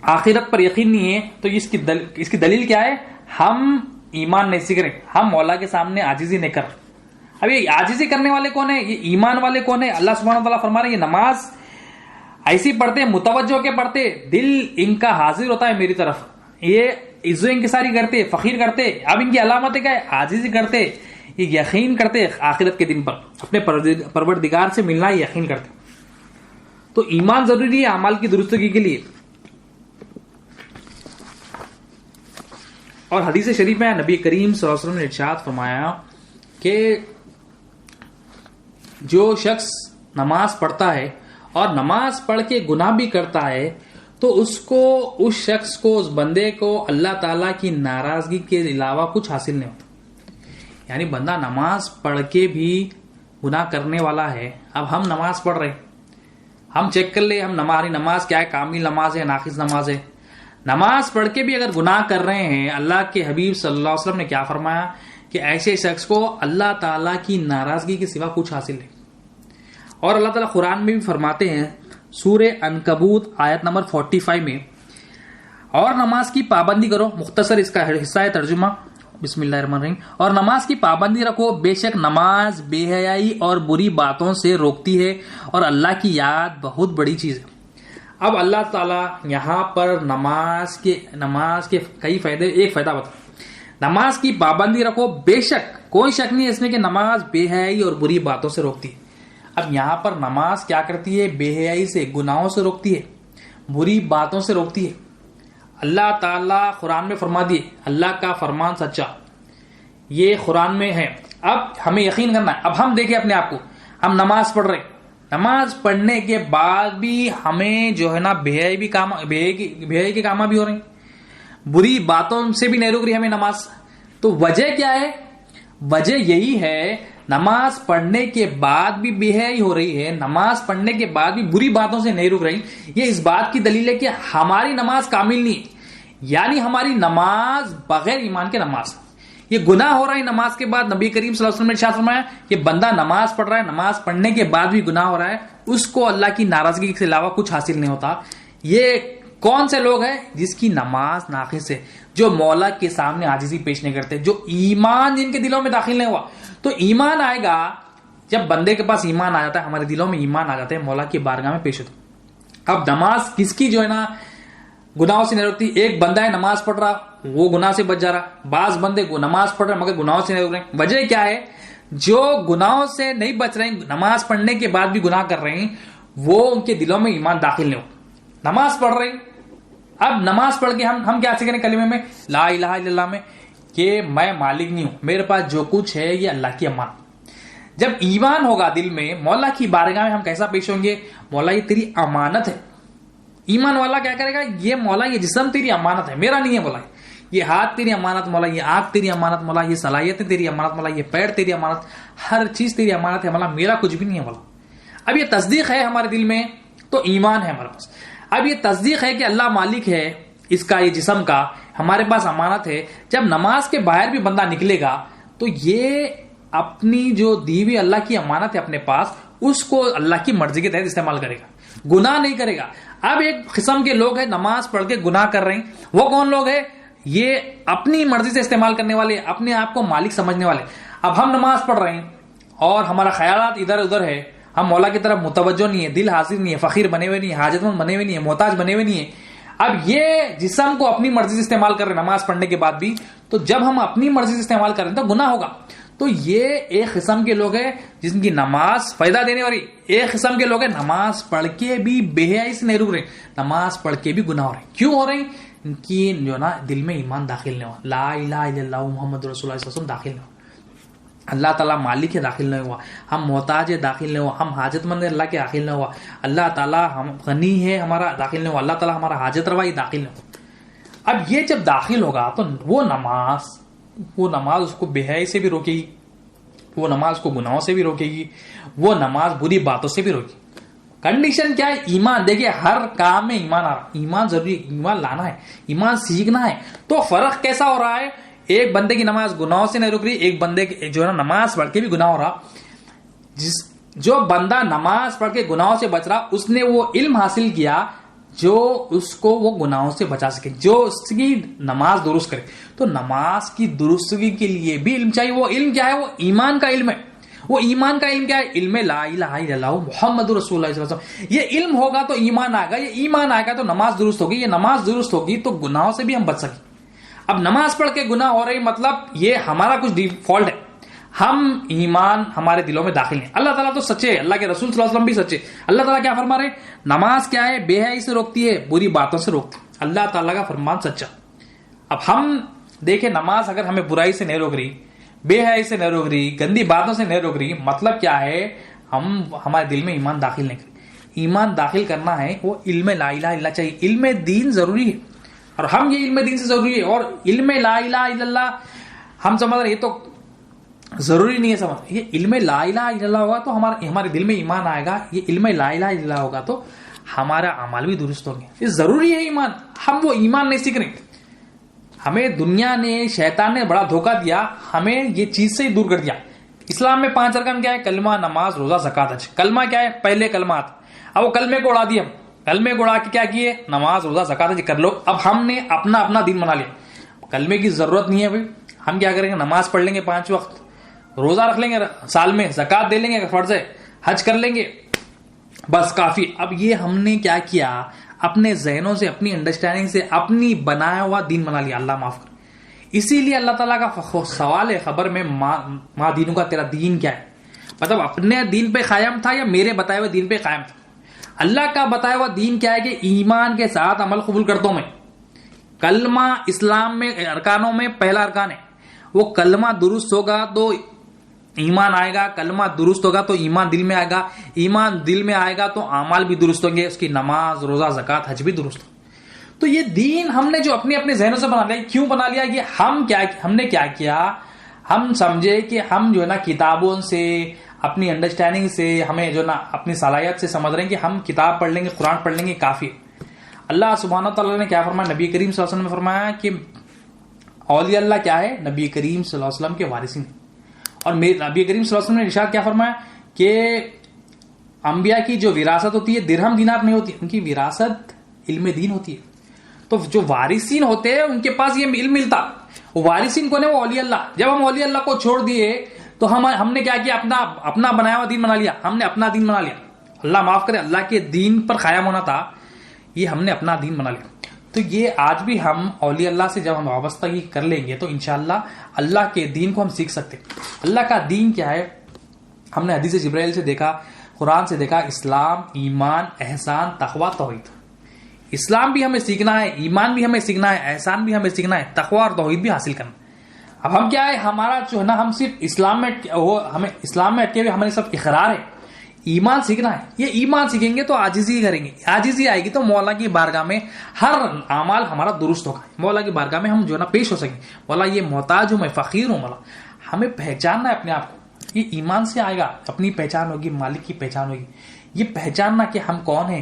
آخرت پر یقین نہیں ہے تو اس کی دلیل کیا ہے؟ ہم ایمان نہیں سیکھ رہے، ہم مولا کے سامنے عاجزی نہیں کر رہے۔ اب یہ عاجزی کرنے والے کون ہیں؟ یہ ایمان والے کون ہیں؟ اللہ سبحانہ وتعالیٰ فرما رہے ہیں یہ نماز ایسی پڑھتے، متوجہ کے پڑھتے، دل ان کا حاضر ہوتا ہے میری طرف، یہ عزو انکساری کرتے، فقیر کرتے۔ اب ان کی علامت کیا ہے؟ عاجزی کرتے، یہ یقین کرتے آخرت کے دن پر اپنے پروردگار سے ملنا، یقین کرتے۔ تو ایمان ضروری ہے اعمال کی درستگی کے لیے۔ اور حدیث شریف میں نبی کریم صلی اللہ علیہ وسلم نے ارشاد فرمایا کہ جو شخص نماز پڑھتا ہے اور نماز پڑھ کے گناہ بھی کرتا ہے تو اس شخص کو، اس بندے کو اللہ تعالیٰ کی ناراضگی کے علاوہ کچھ حاصل نہیں ہوتا۔ یعنی بندہ نماز پڑھ کے بھی گناہ کرنے والا ہے۔ اب ہم نماز پڑھ رہے، ہم چیک کر لیں ہماری نماز کیا ہے، کامل نماز ہے، ناقص نماز ہے۔ نماز پڑھ کے بھی اگر گناہ کر رہے ہیں، اللہ کے حبیب صلی اللہ علیہ وسلم نے کیا فرمایا کہ ایسے شخص کو اللہ تعالیٰ کی ناراضگی کے سوا کچھ حاصل نہیں۔ اور اللہ تعالیٰ قرآن میں بھی فرماتے ہیں سورہ عنکبوت آیت نمبر 45 میں، اور نماز کی پابندی کرو، مختصر اس کا حصہ ہے ترجمہ، بسم اللہ الرحمن الرحیم، اور نماز کی پابندی رکھو، بے شک نماز بے حیائی اور بری باتوں سے روکتی ہے اور اللہ کی یاد بہت بڑی چیز ہے۔ اب اللہ تعالیٰ یہاں پر نماز کے کئی فائدے، ایک فائدہ بتا، نماز کی پابندی رکھو، بے شک کوئی شک نہیں اس میں کہ نماز بے حیائی اور بری باتوں سے روکتی ہے۔ اب یہاں پر نماز کیا کرتی ہے؟ بے حیائی سے، گناہوں سے روکتی ہے، بری باتوں سے روکتی ہے۔ اللہ تعالیٰ قرآن میں فرما دیے، اللہ کا فرمان سچا، یہ قرآن میں ہے۔ اب ہمیں یقین کرنا ہے۔ اب ہم دیکھیں اپنے آپ کو، ہم نماز پڑھ رہے ہیں، نماز پڑھنے کے بعد بھی ہمیں جو ہے نا بے حیائی کے کام بھی ہو رہے ہیں، بری باتوں سے بھی نہیں روک رہی ہمیں نماز۔ تو وجہ کیا ہے؟ وجہ یہی ہے، نماز پڑھنے کے بعد بھی بے حیائی ہو رہی ہے، نماز پڑھنے کے بعد بھی بری باتوں سے نہیں رک رہی۔ یہ اس بات کی دلیل ہے کہ ہماری نماز کامل نہیں، یعنی ہماری نماز بغیر ایمان کے نماز۔ یہ گناہ ہو رہا ہے نماز کے بعد، نبی کریم صلی اللہ علیہ وسلم نے ارشاد فرمایا کہ بندہ نماز پڑھ رہا ہے، نماز پڑھنے کے بعد بھی گناہ ہو رہا ہے، اس کو اللہ کی ناراضگی کے علاوہ کچھ حاصل نہیں ہوتا۔ یہ کون سے لوگ ہیں؟ جس کی نماز ناقص ہے، جو مولا کے سامنے عاجزی پیش نہیں کرتے، جو ایمان جن کے دلوں میں داخل نہیں ہوا۔ تو ایمان آئے گا جب بندے کے پاس ایمان آ جاتا ہے، ہمارے دلوں میں ایمان آ جاتا ہے، مولا کی بارگاہ میں پیش ہوتا۔ اب نماز کس کی جو ہے نا گناہوں سے نہیں روکتی؟ ایک بندہ ہے نماز پڑھ رہا، وہ گناہ سے بچ جا رہا، بعض بندے نماز پڑھ رہے مگر گناہوں سے نہیں روک رہے۔ وجہ کیا ہے؟ جو گناہوں سے نہیں بچ رہے ہیں، نماز پڑھنے کے بعد بھی گناہ کر رہے ہیں، وہ ان کے دلوں میں ایمان داخل نہیں ہو۔ نماز پڑھ رہے ہیں، اب نماز پڑھ کے ہم کیا سیکھ رہے ہیں کلمے میں، لا الہ الا اللہ میں، کہ میں مالک نہیں ہوں، میرے پاس جو کچھ ہے یہ اللہ کی امان۔ جب ایمان ہوگا دل میں، مولا کی بارگاہ میں ہم کیسا پیش ہوں گے؟ مولا یہ تیری امانت ہے. ایمان والا کیا کرے گا؟ یہ مولا یہ جسم تیری امانت ہے، میرا نہیں ہے مولا. یہ ہاتھ تیری امانت مولا، یہ آنکھ تیری امانت مولا، یہ صلاحیتیں تیری امانت مولا، یہ پیر تیری امانت، ہر چیز تیری امانت ہے مولا، میرا کچھ بھی نہیں ہے مولا. اب یہ تصدیق ہے ہمارے دل میں تو ایمان ہے ہمارے پاس. اب یہ تصدیق ہے کہ اللہ مالک ہے اس کا، یہ جسم کا ہمارے پاس امانت ہے. جب نماز کے باہر بھی بندہ نکلے گا تو یہ اپنی جو دی ہوئی اللہ کی امانت ہے اپنے پاس، اس کو اللہ کی مرضی کے تحت استعمال کرے گا، گناہ نہیں کرے گا. اب ایک قسم کے لوگ ہیں نماز پڑھ کے گناہ کر رہے ہیں. وہ کون لوگ ہیں؟ یہ اپنی مرضی سے استعمال کرنے والے، اپنے آپ کو مالک سمجھنے والے. اب ہم نماز پڑھ رہے ہیں اور ہمارا خیالات ادھر ادھر ہے، ہم مولا کی طرف متوجہ نہیں ہے، دل حاضر نہیں ہے، فقیر بنے ہوئے نہیں ہے، حاجت مند بنے ہوئے نہیں ہے، محتاج بنے ہوئے نہیں ہے. اب یہ جسم کو اپنی مرضی سے استعمال کر رہے ہیں نماز پڑھنے کے بعد بھی، تو جب ہم اپنی مرضی سے استعمال کر رہے ہیں تو گناہ ہوگا. تو یہ ایک قسم کے لوگ ہیں جن کی نماز فائدہ دینے والی. ایک قسم کے لوگ ہیں نماز پڑھ کے بھی بے حیائی سے نہیں رک رہے، نماز پڑھ کے بھی گناہ ہو رہے ہیں. کیوں ہو رہے ہیں؟ ان کی جو نا دل میں ایمان داخل نہیں ہوا، لا الہ الا اللہ محمد رسول اللہ صلی اللہ علیہ وسلم داخل نہیں ہوا. اللہ تعالیٰ مالک ہے داخل نہیں ہوا، ہم محتاج ہے داخل نہیں ہوا، ہم حاجت مند ہے اللہ کے داخل نہیں ہوا، اللہ تعالیٰ ہم غنی ہے ہمارا داخل نہیں ہوا، اللہ تعالیٰ ہمارا حاجت روا ہی داخل نہیں ہوا. اب یہ جب داخل ہوگا تو وہ نماز اس کو بے حیائی سے بھی روکے گی، وہ نماز کو گناہوں سے بھی روکے گی، وہ نماز بری باتوں سے بھی روکے گی. کنڈیشن کیا ہے؟ ایمان. دیکھیے ہر کام میں ایمان آ رہا، ایمان ضروری ہے، ایمان لانا ہے، ایمان سیکھنا ہے. تو فرق کیسا ہو رہا ہے؟ ایک بندے کی نماز گناہوں سے نہیں رک رہی، ایک بندے جو ہے نماز پڑھ کے بھی گناہ ہو رہا. جو بندہ نماز پڑھ کے گناہوں سے بچ رہا، اس نے وہ علم حاصل کیا جو اس کو وہ گناہوں سے بچا سکے، جو اس کی نماز درست کرے. تو نماز کی درستگی کے لیے بھی علم چاہیے. وہ علم کیا ہے؟ وہ ایمان کا علم ہے. وہ ایمان کا علم کیا ہے؟ علم لا الہ الا اللہ محمد رسول اللہ صلی اللہ علیہ وسلم. یہ علم ہوگا تو ایمان آئے گا، یہ ایمان آئے گا تو نماز درست ہوگی، یہ نماز درست ہوگی تو گناہوں سے بھی ہم بچ سکیں. اب نماز پڑھ کے گناہ ہو رہی مطلب یہ ہمارا کچھ ڈیفالٹ ہے، ہم ایمان ہمارے دلوں میں داخل ہیں. اللہ تعالیٰ تو سچے، اللہ کے رسول صلی اللہ علیہ وسلم بھی سچے. اللہ تعالیٰ کیا فرما رہے ہیں؟ نماز کیا ہے؟ بے حیائی سے روکتی ہے، بری باتوں سے روکتی ہے. اللہ تعالیٰ کا فرمان سچا. اب ہم دیکھیں نماز اگر ہمیں برائی سے نہیں روک رہی، بے حیائی سے نہیں روک رہی، گندی باتوں سے نہیں روک رہی، مطلب کیا ہے؟ ہمارے دل میں ایمان داخل نہیں کریں. ایمان داخل کرنا ہے وہ علم لا الہ الا اللہ چاہیے. علم دین ضروری ہے اور ہم یہ علم دین سے ضروری ہے. اور علم لا الہ الا اللہ ہم سمجھ رہے ہیں یہ تو ضروری نہیں ہے سمجھ. یہ علم لا الہ الا اللہ ہوگا تو ہمارے دل میں ایمان آئے گا. یہ علم لا الہ الا اللہ ہوگا تو ہمارا اعمال بھی درست ہوں گے. یہ ضروری ہے ایمان. ہم وہ ایمان نہیں سیکھ رہے. ہمیں دنیا نے، شیطان نے بڑا دھوکہ دیا، ہمیں یہ چیز سے ہی دور کر دیا. اسلام میں 5 ارکان کیا ہے؟ کلمہ، نماز، روزہ، زکات، حج. کلمہ کیا ہے؟ پہلے کلمات. اب وہ کلمے کو اڑا دیا، کلمے کو اڑا کے کیا کیے؟ نماز، روزہ، زکات، حج کر لو. اب ہم نے اپنا دین بنا لیا. کلمے کی ضرورت نہیں ہے بھائی. ہم کیا کریں گے؟ نماز پڑھ لیں گے 5 وقت، روزہ رکھ لیں گے سال میں، زکات دے لیں گے فرض ہے، حج کر لیں گے، بس کافی. اب یہ ہم نے کیا کیا؟ اپنے ذہنوں سے، اپنی انڈرسٹینڈنگ سے اپنی بنایا ہوا دین بنا لیا. اللہ معاف کر. اسی لیے اللہ تعالیٰ کا سوال ہے خبر میں، ماں دینوں کا، تیرا دین کیا ہے؟ مطلب اپنے دین پہ قائم تھا یا میرے بتائے ہوئے دین پہ قائم تھا؟ اللہ کا بتایا ہوا دین کیا ہے کہ ایمان کے ساتھ عمل قبول کرتا ہوں میں. کلمہ اسلام میں ارکانوں میں پہلا ارکان ہے. وہ کلمہ درست ہوگا تو ایمان آئے گا، کلمہ درست ہوگا تو ایمان دل میں آئے گا، ایمان دل میں آئے گا تو اعمال بھی درست ہوں گے، اس کی نماز، روزہ، زکات، حج بھی درست ہوں. تو یہ دین ہم نے جو اپنے ذہنوں سے بنا لیا. کیوں بنا لیا؟ یہ ہم نے کیا کیا؟ ہم سمجھے کہ ہم جو ہے نا کتابوں سے، اپنی انڈرسٹینڈنگ سے، ہمیں جو نا اپنی صلاحیت سے سمجھ رہے ہیں کہ ہم کتاب پڑھ لیں گے، قرآن پڑھ لیں گے، کافی. اللہ سبحانہ تعالیٰ نے کیا فرمایا؟ نبی کریم صلی اللہ علیہ وسلم نے فرمایا کہ اولیاء اللہ کیا ہے؟ نبی کریم صلی اللہ علیہ وسلم کے وارثین. اور نبی کریم صلی اللہ علیہ وسلم نے ارشاد کیا فرمایا کہ انبیاء کی جو وراثت ہوتی ہے درہم دینار نہیں ہوتی، ان کی وراثت علم دین ہوتی ہے. تو جو وارثین ہوتے ہیں ان کے پاس یہ علم ملتا. وہ وارثین کون ہے؟ وہ اولیاء اللہ. جب ہم اولیاء اللہ کو چھوڑ دیے تو ہم نے کیا کیا؟ اپنا بنایا ہوا دین بنا لیا. ہم نے اپنا دین بنا لیا. اللہ معاف کرے، اللہ کے دین پر قائم ہونا تھا، یہ ہم نے اپنا دین بنا لیا. تو یہ آج بھی ہم اولیاء اللہ سے جب ہم وابستگی کر لیں گے تو انشاءاللہ اللہ کے دین کو ہم سیکھ سکتے. اللہ کا دین کیا ہے؟ ہم نے حدیث جبرائیل سے دیکھا، قرآن سے دیکھا، اسلام، ایمان، احسان، تقوی، توحید. اسلام بھی ہمیں سیکھنا ہے، ایمان بھی ہمیں سیکھنا ہے، احسان بھی ہمیں سیکھنا ہے، تقوی اور توحید بھی حاصل کرنا. اب ہم کیا ہے، ہمارا جو ہے نا، ہم صرف اسلام میں ہمیں اسلام میں اٹکے ہوئے ہمارے سب اقرار ہے، ایمان سیکھنا ہے. یہ ایمان سیکھیں گے تو عاجزی کریں گے، عاجزی آئے گی تو مولا کی بارگاہ میں ہر اعمال ہمارا درست ہوگا. مولا کی بارگاہ میں ہم جو ہے نا پیش ہو سکیں، مولا یہ محتاج ہوں، میں فقیر ہوں. مولا ہمیں پہچاننا ہے اپنے آپ کو، یہ ایمان سے آئے گا. اپنی پہچان ہوگی، مالک کی پہچان ہوگی. یہ پہچاننا کہ ہم کون ہیں،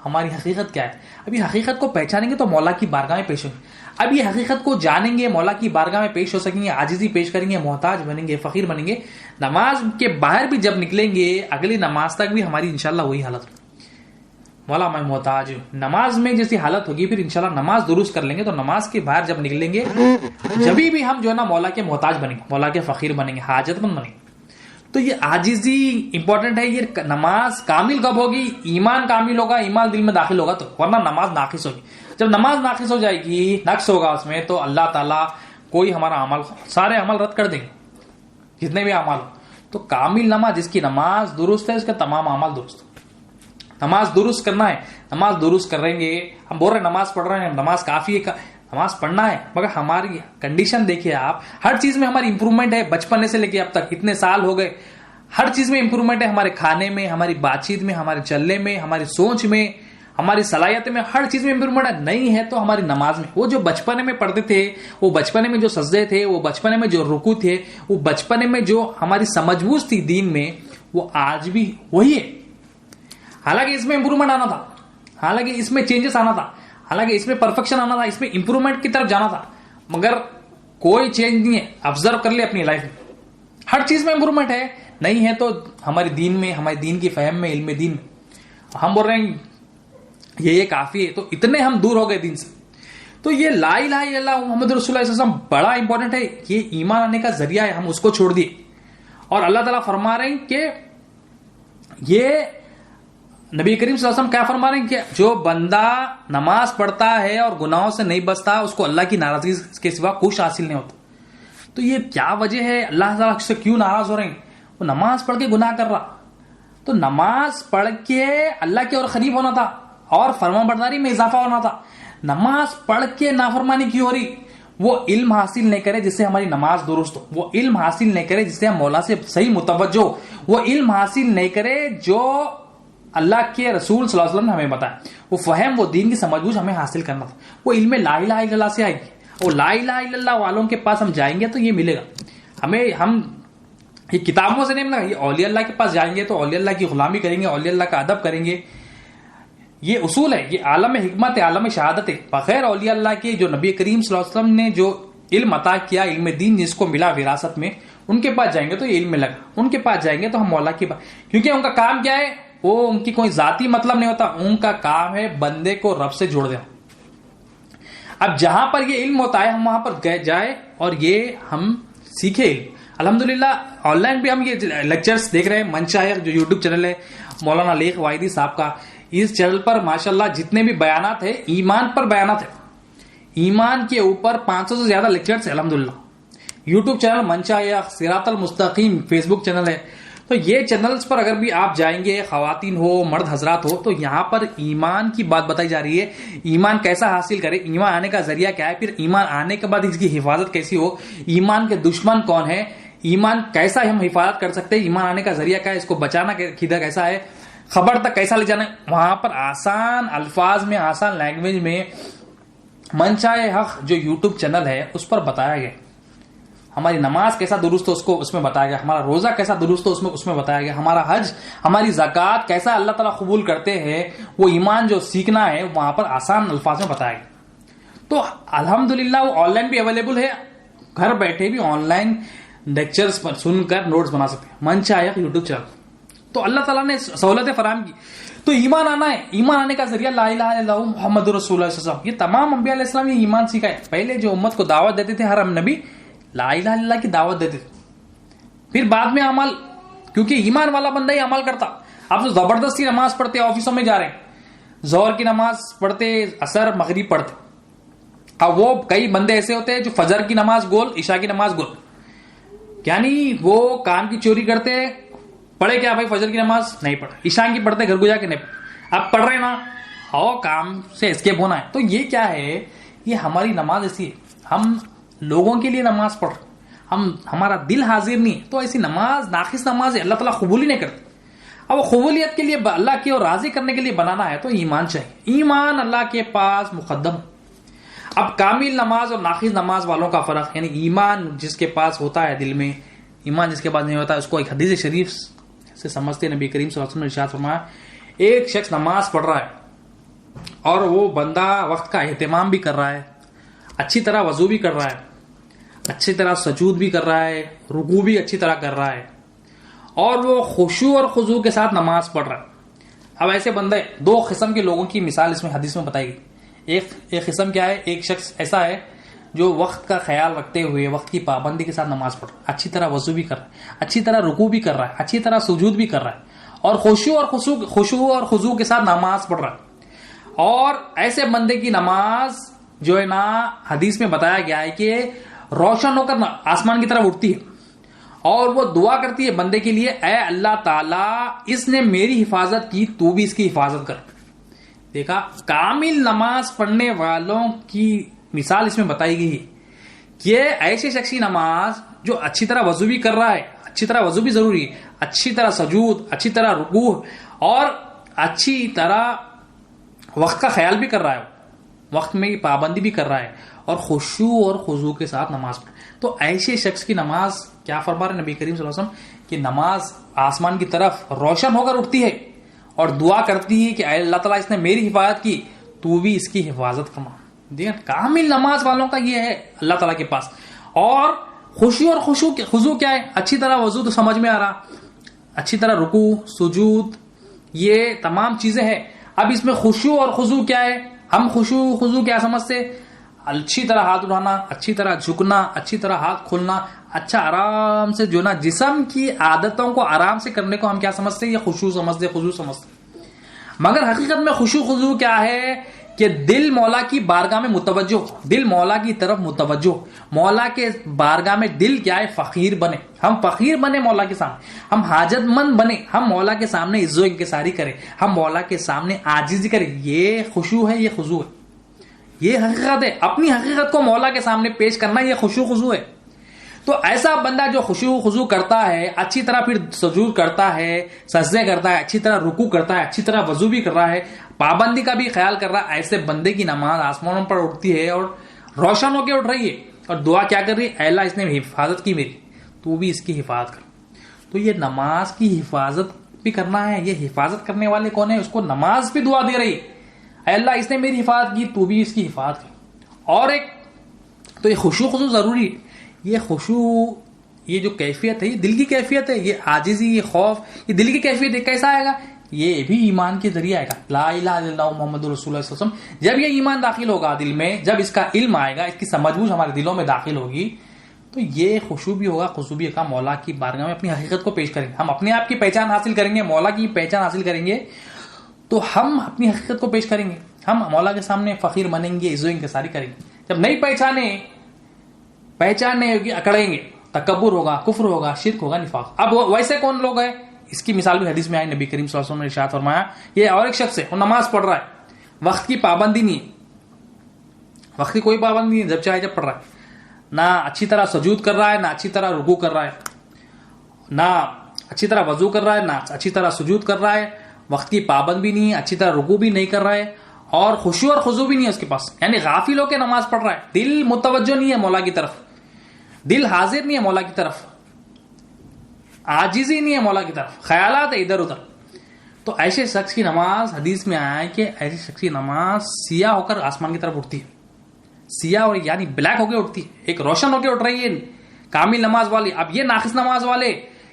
ہماری حقیقت کیا ہے. ابھی حقیقت کو پہچانیں گے تو مولا کی بارگاہ میں پیش ہوں گے. اب یہ حقیقت کو جانیں گے، مولا کی بارگاہ میں پیش ہو سکیں گے، عاجزی پیش کریں گے، محتاج بنیں گے، فقیر بنیں گے. نماز کے باہر بھی جب نکلیں گے، اگلی نماز تک بھی ہماری انشاءاللہ وہی حالت ہوگی، مولا میں محتاج ہوں. نماز میں جیسی حالت ہوگی، پھر انشاءاللہ نماز درست کر لیں گے تو نماز کے باہر جب نکلیں گے، جبھی بھی ہم جو ہے نا مولا کے محتاج بنیں گے، مولا کے فقیر بنیں گے، حاجت مند بنیں گے. تو یہ عاجزی امپورٹنٹ ہے. یہ نماز کامل کب ہوگی؟ ایمان کامل ہوگا، ایمان دل میں داخل ہوگا تو، ورنہ نماز ناقص ہوگی. جب نماز ناقص ہو جائے گی، نقص ہوگا اس میں، تو اللہ تعالیٰ کوئی ہمارا عمل، سارے عمل رد کر دیں گے، جتنے بھی عمل. تو کامل نماز، جس کی نماز درست ہے اس کا تمام عمل درست. نماز درست کرنا ہے، نماز درست کریں گے. ہم بول رہے ہیں نماز پڑھ رہے ہیں، نماز کافی ہے، نماز پڑھنا ہے، مگر ہماری کنڈیشن دیکھیے آپ. ہر چیز میں ہماری امپرومنٹ ہے، بچپنے سے لے کے اب تک اتنے سال ہو گئے، ہر چیز میں امپرومنٹ ہے. ہمارے کھانے میں، ہماری بات چیت میں، ہمارے چلنے میں، ہماری سوچ میں، ہماری صلاحیت میں، ہر چیز میں امپرومنٹ ہے. نہیں ہے تو ہماری نماز میں. وہ جو بچپنے میں پڑھتے تھے، وہ بچپنے میں جو سجدے تھے، وہ بچپنے میں جو رکوع تھے، وہ بچپنے میں جو ہماری سمجھ بوجھ تھی دین میں، وہ آج بھی وہی ہے. حالانکہ اس میں امپرومنٹ آنا تھا، حالانکہ اس میں چینجز آنا تھا، حالانکہ اس میں پرفیکشن آنا تھا، اس میں امپرومنٹ کی طرف جانا تھا، مگر کوئی چینج نہیں ہے. آبزرو کر لے اپنی لائف میں، ہر چیز میں امپرومنٹ ہے. نہیں ہے تو ہمارے دین میں، ہمارے دین کی فہم میں، علم دین میں ہم بول رہے ہیں یہ کافی ہے، تو اتنے ہم دور ہو گئے دین سے. تو یہ لا الہ الا اللہ محمد رسول اللہ صلی اللہ علیہ وسلم بڑا امپورٹنٹ ہے. یہ ایمان آنے کا ذریعہ ہے، ہم اس کو چھوڑ دیے. اور اللہ تعالیٰ فرما رہے ہیں کہ یہ نبی کریم صلی اللہ علیہ وسلم کیا فرما رہے ہیں کہ جو بندہ نماز پڑھتا ہے اور گناہوں سے نہیں بچتا، اس کو اللہ کی ناراضگی کے سوا کچھ حاصل نہیں ہوتا. تو یہ کیا وجہ ہے، اللہ تعالیٰ سے کیوں ناراض ہو رہے ہیں؟ وہ نماز پڑھ کے گناہ کر رہا. تو نماز پڑھ کے اللہ کے اور قریب ہونا تھا اور فرمانبرداری میں اضافہ ہونا تھا. نماز پڑھ کے نافرمانی کیوں ہو رہی؟ وہ علم حاصل نہیں کرے جس سے ہماری نماز درست ہو، وہ علم حاصل نہیں کرے جس سے ہم مولا سے صحیح متوجہ ہو، وہ علم حاصل نہیں کرے جو اللہ کے رسول صلی اللہ علیہ وسلم نے ہمیں بتایا. وہ فہم، وہ دین کی سمجھ بوجھ ہمیں حاصل کرنا تھا. وہ علم لا الہ الا اللہ سے آئے گی، اور لا الہ الا اللہ والوں کے پاس ہم جائیں گے تو یہ ملے گا ہمیں. ہم یہ کتابوں سے نہیں ملے گا، یہ اولیاء اللہ کے پاس جائیں گے تو اولیاء اللہ کی غلامی کریں گے، اولیاء اللہ کا ادب کریں گے. یہ اصول ہے، یہ عالم حکمت ہے، عالم شہادت ہے. بغیر اولیاء اللہ کے جو نبی کریم صلی اللہ علیہ وسلم نے جو علم عطا کیا، علم دین جس کو ملا وراثت میں، ان کے پاس جائیں گے تو یہ علم ملے گا. ان کے پاس جائیں گے تو ہم مولا کی بات، کیونکہ ان کا کام کیا ہے، وہ ان کی کوئی ذاتی مطلب نہیں ہوتا، ان کا کام ہے بندے کو رب سے جوڑ دینا. اب جہاں پر یہ علم ہوتا ہے ہم وہاں پر جائے اور یہ ہم سیکھے. الحمدللہ آن لائن بھی ہم یہ لیکچرز دیکھ رہے ہیں. منشایخ جو یوٹیوب چینل ہے مولانا لیخ واحدی صاحب کا، اس چینل پر ماشاءاللہ جتنے بھی بیانات ہیں ایمان پر بیانات ہیں، ایمان کے اوپر 500 سے زیادہ لیکچرز ہیں الحمدللہ. یوٹیوب چینل منشایخ، صراط المستقیم فیس بک چینل ہے. تو یہ چینلز پر اگر بھی آپ جائیں گے، خواتین ہو مرد حضرات ہو، تو یہاں پر ایمان کی بات بتائی جا رہی ہے. ایمان کیسا حاصل کرے، ایمان آنے کا ذریعہ کیا ہے، پھر ایمان آنے کے بعد اس کی حفاظت کیسی ہو، ایمان کے دشمن کون ہے، ایمان کیسا ہم حفاظت کر سکتے ہیں، ایمان آنے کا ذریعہ کیا ہے، اس کو بچانا کیسا ہے، خبر تک کیسا لے جانا ہے. وہاں پر آسان الفاظ میں، آسان لینگویج میں منشائے حق جو یوٹیوب چینل ہے اس پر بتایا گیا. ہماری نماز کیسا درست ہو اس میں بتایا گیا، ہمارا روزہ کیسا درست ہو اس میں بتایا گیا، ہمارا حج، ہماری زکوٰۃ کیسا اللہ تعالیٰ قبول کرتے ہیں، وہ ایمان جو سیکھنا ہے وہاں پر آسان الفاظ میں بتایا گیا. تو الحمدللہ وہ آن لائن بھی اویلیبل ہے، گھر بیٹھے بھی آن لائن لیکچرز پر سن کر نوٹس بنا سکتے ہیں. منشایخ یوٹیوب چینل. تو اللہ تعالیٰ نے سہولتیں فراہم کی. تو ایمان آنا ہے، ایمان آنے کا ذریعہ لا الہ الا اللہ محمد رسول اللہ صلی اللہ علیہ وسلم. یہ تمام انبیاء علیہ السلام یہ ایمان سیکھا ہے. پہلے جو امت کو دعوت دیتے تھے ہر نبی لا الہ الا اللہ کی دعوت دیتے تھے، پھر بعد میں عمل، کیونکہ ایمان والا بندہ ہی عمل کرتا. آپ تو زبردستی نماز پڑھتے، آفسوں میں جا رہے ہیں، ظہر کی نماز پڑھتے، عصر مغرب پڑھتے. اب وہ کئی بندے ایسے ہوتے ہیں جو فجر کی نماز گول، عشاء کی نماز گول، یعنی وہ کام کی چوری کرتے، پڑھے کیا بھائی، فجر کی نماز نہیں پڑھے، عشاء کی پڑھتے گھر کو جا کے نہیں پڑھے، اب پڑھ رہے نا، اور کام سے اسکیپ ہونا ہے. تو یہ کیا ہے، یہ ہماری نماز ایسی ہے، ہم لوگوں کے لیے نماز پڑھ رہے. ہمارا دل حاضر نہیں ہے تو ایسی نماز ناقص نماز ہے، اللہ تعالیٰ قبول ہی نہیں کرتے. اب قبولیت کے لیے اللہ کی اور راضی کرنے کے لیے بنانا ہے تو ایمان چاہیے. ایمان اللہ کے پاس مقدم. اب کامل نماز اور ناقص نماز والوں کا فرق، یعنی ایمان جس کے پاس ہوتا ہے دل میں، ایمان جس کے پاس نہیں ہوتا اس کو ایک حدیث شریف سے سمجھتے. نبی کریم صلی اللہ علیہ وسلم نے ارشاد فرمایا ایک شخص نماز پڑھ رہا ہے اور وہ بندہ وقت کا اہتمام بھی کر رہا ہے، اچھی طرح وضو بھی کر رہا ہے، اچھی طرح سجود بھی کر رہا ہے، رکوع بھی اچھی طرح کر رہا ہے، اور وہ خشوع اور خضوع کے ساتھ نماز پڑھ رہا ہے. اب ایسے بندے دو قسم کے لوگوں کی مثال اس میں حدیث میں بتائی گئی. ایک قسم کیا ہے، ایک شخص ایسا ہے جو وقت کا خیال رکھتے ہوئے وقت کی پابندی کے ساتھ نماز پڑھ رہا ہے، اچھی طرح وضو بھی کر رہا ہے، اچھی طرح رکوع بھی کر رہا ہے، اچھی طرح سجود بھی کر رہا ہے، اور خشوع اور خضوع کے ساتھ نماز پڑھ رہا ہے. اور ایسے بندے کی نماز جو ہے نا حدیث میں بتایا گیا ہے کہ روشن ہو کر آسمان کی طرف اٹھتی ہے اور وہ دعا کرتی ہے بندے کے لیے، اے اللہ تعالیٰ اس نے میری حفاظت کی تو بھی اس کی حفاظت کر. دیکھا، کامل نماز پڑھنے والوں کی مثال اس میں بتائی گئی ہے کہ ایسے شخصی نماز جو اچھی طرح وضو بھی کر رہا ہے، اچھی طرح وضو بھی ضروری ہے، اچھی طرح سجود، اچھی طرح رکوع اور اچھی طرح وقت کا خیال بھی کر رہا ہے، وقت میں پابندی بھی کر رہا ہے اور خشوع اور خضوع کے ساتھ نماز پڑھے. تو ایسے شخص کی نماز کیا فرما رہے نبی کریم صلی اللہ علیہ وسلم کہ نماز آسمان کی طرف روشن ہو کر اٹھتی ہے اور دعا کرتی ہے کہ اے اللہ تعالیٰ اس نے میری حفاظت کی تو بھی اس کی حفاظت فرما. دیکھیں کامل نماز والوں کا یہ ہے اللہ تعالیٰ کے پاس. اور خشوع اور خضوع کیا ہے؟ اچھی طرح وضو تو سمجھ میں آ رہا، اچھی طرح رکوع سجود یہ تمام چیزیں ہیں. اب اس میں خشوع اور خضوع کیا ہے؟ ہم خشوع خضوع کیا سمجھتے؟ اچھی طرح ہاتھ اٹھانا، اچھی طرح جھکنا، اچھی طرح ہاتھ کھولنا، اچھا آرام سے جو نا جسم کی عادتوں کو آرام سے کرنے کو ہم کیا سمجھتے؟ یہ خشوع سمجھتے، خضوع سمجھتے. مگر حقیقت میں خشوع خضوع کیا ہے کہ دل مولا کی بارگاہ میں متوجہ، دل مولا کی طرف متوجہ. مولا کے بارگاہ میں دل کیا ہے؟ فقیر بنے. ہم فقیر بنے مولا کے سامنے، ہم حاجت مند بنے، ہم مولا کے سامنے عزت و انکساری کریں، ہم مولا کے سامنے عاجزی کریں. یہ خشوع ہے، یہ خضوع ہے، یہ حقیقت ہے. اپنی حقیقت کو مولا کے سامنے پیش کرنا یہ خشوع خضوع ہے. تو ایسا بندہ جو خشوع خضوع کرتا ہے، اچھی طرح پھر سجود کرتا ہے، سجدے کرتا ہے، اچھی طرح رکوع کرتا ہے، اچھی طرح وضو بھی کر رہا ہے، پابندی کا بھی خیال کر رہا ہے، ایسے بندے کی نماز آسمانوں پر اٹھتی ہے اور روشن ہو کے اٹھ رہی ہے اور دعا کیا کر رہی ہے؟ اے اللہ اس نے حفاظت کی میری تو بھی اس کی حفاظت کر. تو یہ نماز کی حفاظت بھی کرنا ہے. یہ حفاظت کرنے والے کون ہیں؟ اس کو نماز بھی دعا دے رہی ہے، اے اللہ اس نے میری حفاظت کی تو بھی اس کی حفاظت کر. اور ایک تو یہ خشوع خضوع ضروری ہے. یہ خشوع یہ جو کیفیت ہے یہ دل کی کیفیت ہے. یہ عاجزی، یہ خوف، یہ دل کی کیفیت ہے. کیسا آئے گا؟ یہ بھی ایمان کے ذریعے آئے گا. لا الہ الا اللہ محمد رسول اللہ صلی اللہ علیہ وسلم. جب یہ ایمان داخل ہوگا دل میں، جب اس کا علم آئے گا، اس کی سمجھ بوجھ ہمارے دلوں میں داخل ہوگی تو یہ خشوع بھی ہوگا، خضوع بھی ہوگا. مولا کی بارگاہ میں اپنی حقیقت کو پیش کریں گے. ہم اپنے آپ کی پہچان حاصل کریں گے، مولا کی پہچان حاصل کریں گے تو ہم اپنی حقیقت کو پیش کریں گے. ہم مولا کے سامنے فقیر بنیں گے، عزت و انکساری کریں گے. جب نہیں پہچان نہیں ہوگی، اکڑیں گے، تکبر ہوگا، کفر ہوگا، شرک ہوگا، نفاق. اب ویسے کون لوگ ہیں؟ اس کی مثال بھی حدیث میں آئی. نبی کریم صلی اللہ علیہ وسلم نے ارشاد فرمایا یہ اور ایک شخص ہے، وہ نماز پڑھ رہا ہے، وقت کی پابندی نہیں ہے، وقت کی کوئی پابندی نہیں، جب چاہے جب پڑھ رہا ہے، نہ اچھی طرح سجود کر رہا ہے، نہ اچھی طرح رکوع کر رہا ہے، نہ اچھی طرح وضو کر رہا ہے، نہ اچھی طرح سجود کر رہا ہے، وقت کی پابند بھی نہیں ہے، اچھی طرح رکوع بھی نہیں کر رہا ہے اور خشوع اور خضوع بھی نہیں ہے اس کے پاس. یعنی غافل ہو کے نماز پڑھ رہا ہے، دل متوجہ نہیں ہے مولا کی طرف، دل حاضر نہیں ہے مولا کی طرف، عاجزی نہیں ہے مولا کی طرف، خیالات ہے ادھر ادھر. تو ایسے شخص کی نماز حدیث میں آیا ہے کہ ایسے شخص کی نماز سیاہ ہو کر آسمان کی طرف اٹھتی ہے. سیاہ اور یعنی بلیک ہو کے اٹھتی ہے، ایک روشن ہو کے اٹھ رہی ہے کامل نماز والی. اب یہ ناقص نماز والے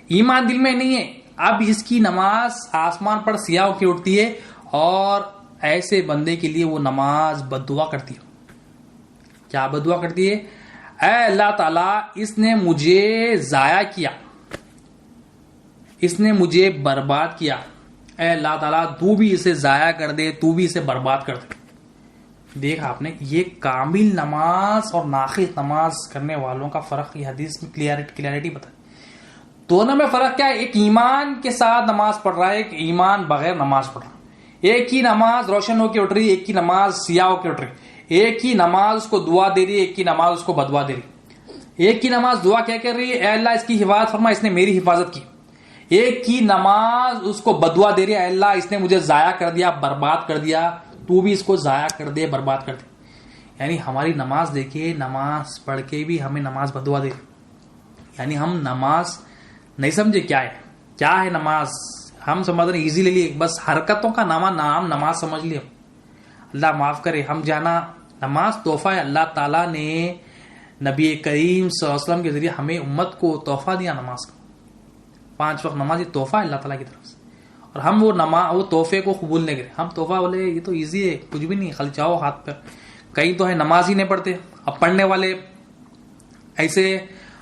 ایمان دل میں نہیں ہے، اب اس کی نماز آسمان پر سیاہ ہو کے اٹھتی ہے اور ایسے بندے کے لیے وہ نماز بد دعا کرتی ہے. کیا بد دعا کرتی ہے؟ اے اللہ تعالیٰ اس نے مجھے ضائع کیا، اس نے مجھے برباد کیا، اے اللہ تعالیٰ تو بھی اسے ضائع کر دے، تو بھی اسے برباد کر دے. دیکھا آپ نے، یہ کامل نماز اور ناقص نماز کرنے والوں کا فرق یہ حدیث میں کلیئرٹی بتا. دونوں میں فرق کیا ہے؟ ایک ایمان کے ساتھ نماز پڑھ رہا ہے، ایک ایمان بغیر نماز پڑھ رہا ہے. ایک ہی نماز روشن ہو کے اٹھ رہی ہے، ایک ہی نماز سیاہ ہو کے اٹھ رہی ہے. ایک ہی نماز اس کو دعا دے رہی ہے، ایک ہی نماز اس کو بدوا دے رہی ہے. ایک کی نماز دعا کیا کر رہی ہے, اے اللہ اس کی حفاظت فرما, اس نے میری حفاظت کی. ایک کی نماز اس کو بدعا دے رہی ہے, اے اللہ اس نے مجھے ضائع کر دیا, برباد کر دیا, تو بھی اس کو ضائع کر دے, برباد کر دے. یعنی ہماری نماز دیکھیے, نماز پڑھ کے بھی ہمیں نماز بدعا دے. یعنی ہم نماز نہیں سمجھے کیا ہے نماز, ہم سمجھ رہے ایزی لے لیے, بس حرکتوں کا نام نماز سمجھ لیے. اللہ معاف کرے, ہم جانا نماز تحفہ ہے. اللہ تعالیٰ نے نبی کریم صلی اللہ علیہ وسلم کے ذریعے ہمیں امت کو تحفہ دیا نماز کا. 5 وقت نماز یہ تحفہ ہے اللہ تعالیٰ کی طرف سے, اور ہم وہ تحفے کو قبول نہیں کریں. ہم تحفہ بولے یہ تو ایزی ہے, کچھ بھی نہیں, خلچاؤ ہاتھ پہ. کئی تو ہے نماز ہی نہیں پڑھتے, اب پڑھنے والے ایسے,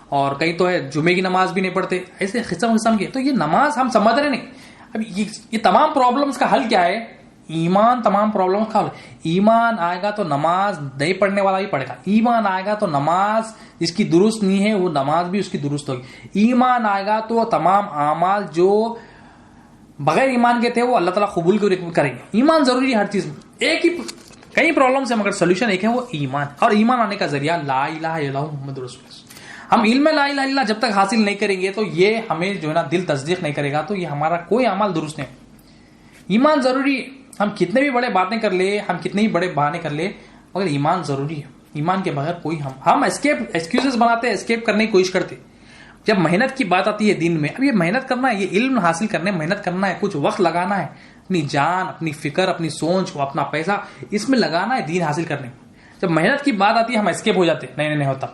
اور کئی تو ہے جمعے کی نماز بھی نہیں پڑھتے, ایسے قسم کے. تو یہ نماز ہم سمجھ رہے نہیں. اب یہ تمام پرابلمس کا حل کیا ہے؟ ایمان تمام پرابلم کا حل. ایمان آئے گا تو نماز نہیں پڑھنے والا بھی پڑھے گا. ایمان آئے گا تو نماز جس کی درست نہیں ہے وہ نماز بھی اس کی درست ہوگی. ایمان آئے گا تو تمام اعمال جو بغیر ایمان کے تھے وہ اللہ تعالیٰ قبول کریں گے. ایمان ضروری ہے ہر چیز میں. ایک ہی کئی پرابلمس ہیں مگر سولوشن ایک ہے, وہ ایمان. اور ایمان آنے کا ذریعہ لا الہ الا اللہ محمد رسول اللہ. ہم علم لا الہ الا اللہ جب تک حاصل نہیں کریں گے تو یہ ہمیں جو ہے نا دل تصدیق نہیں کرے گا, تو یہ ہمارا کوئی عمل درست نہیں. ایمان ضروری ہے. ہم کتنے بھی بڑے باتیں کر لے, ہم کتنے ہی بڑے بہانے کر لے, مگر ایمان ضروری ہے. ایمان کے بغیر کوئی ہم ایکسکیوزز بناتے ہیں, اسکیپ کرنے کی کوشش کرتے. جب محنت کی بات آتی ہے دین میں, اب یہ محنت کرنا ہے, یہ علم حاصل کرنے محنت کرنا ہے, کچھ وقت لگانا ہے, اپنی جان, اپنی فکر, اپنی سوچ, اپنا پیسہ اس میں لگانا ہے دین حاصل کرنے میں. جب محنت کی بات آتی ہے ہم اسکیپ ہو جاتے, نہیں ہوتا.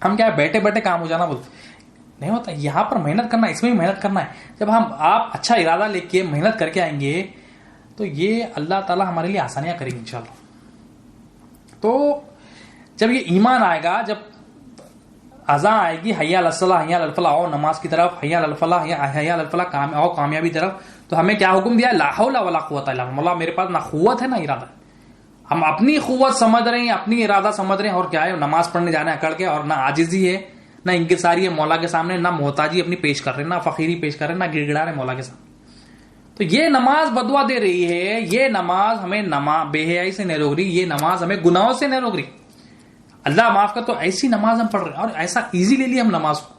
ہم کیا ہے بیٹھے بیٹھے کام ہو جانا بولتے, نہیں ہوتا. یہاں پر محنت کرنا ہے, اس میں بھی محنت کرنا ہے. جب آپ اچھا ارادہ لے کے محنت کر کے آئیں گے تو یہ اللہ تعالیٰ ہمارے لیے آسانیاں کریں گے انشاءاللہ. تو جب یہ ایمان آئے گا, جب اذان آئے گی حی علی الصلاۃ, حی علی الفلاح, آؤ نماز کی طرف, حی علی الفلاح, حی علی الفلاح, آؤ کامیابی طرف, تو ہمیں کیا حکم دیا؟ لا حول ولا قوت الا باللہ. میرے پاس نہ قوت ہے نہ ارادہ. ہم اپنی قوت سمجھ رہے ہیں, اپنی ارادہ سمجھ رہے ہیں, اور کیا ہے نماز پڑھنے جانا ہے اکڑ کے, اور نہ عاجزی ہے, نہ انکساری ہے مولا کے سامنے, نہ محتاجی اپنی پیش کر رہے ہیں, نہ فقیری پیش کر رہے ہیں, نہ گڑ گڑا رہے مولا کے سامنے. تو یہ نماز بدعا دے رہی ہے. یہ نماز ہمیں بے حیائی سے نہیں روک رہی, یہ نماز ہمیں گناہوں سے نہیں روک رہی. اللہ معاف کر. تو ایسی نماز ہم پڑھ رہے ہیں, اور ایسا ایزی لے لیے ہم نماز کو.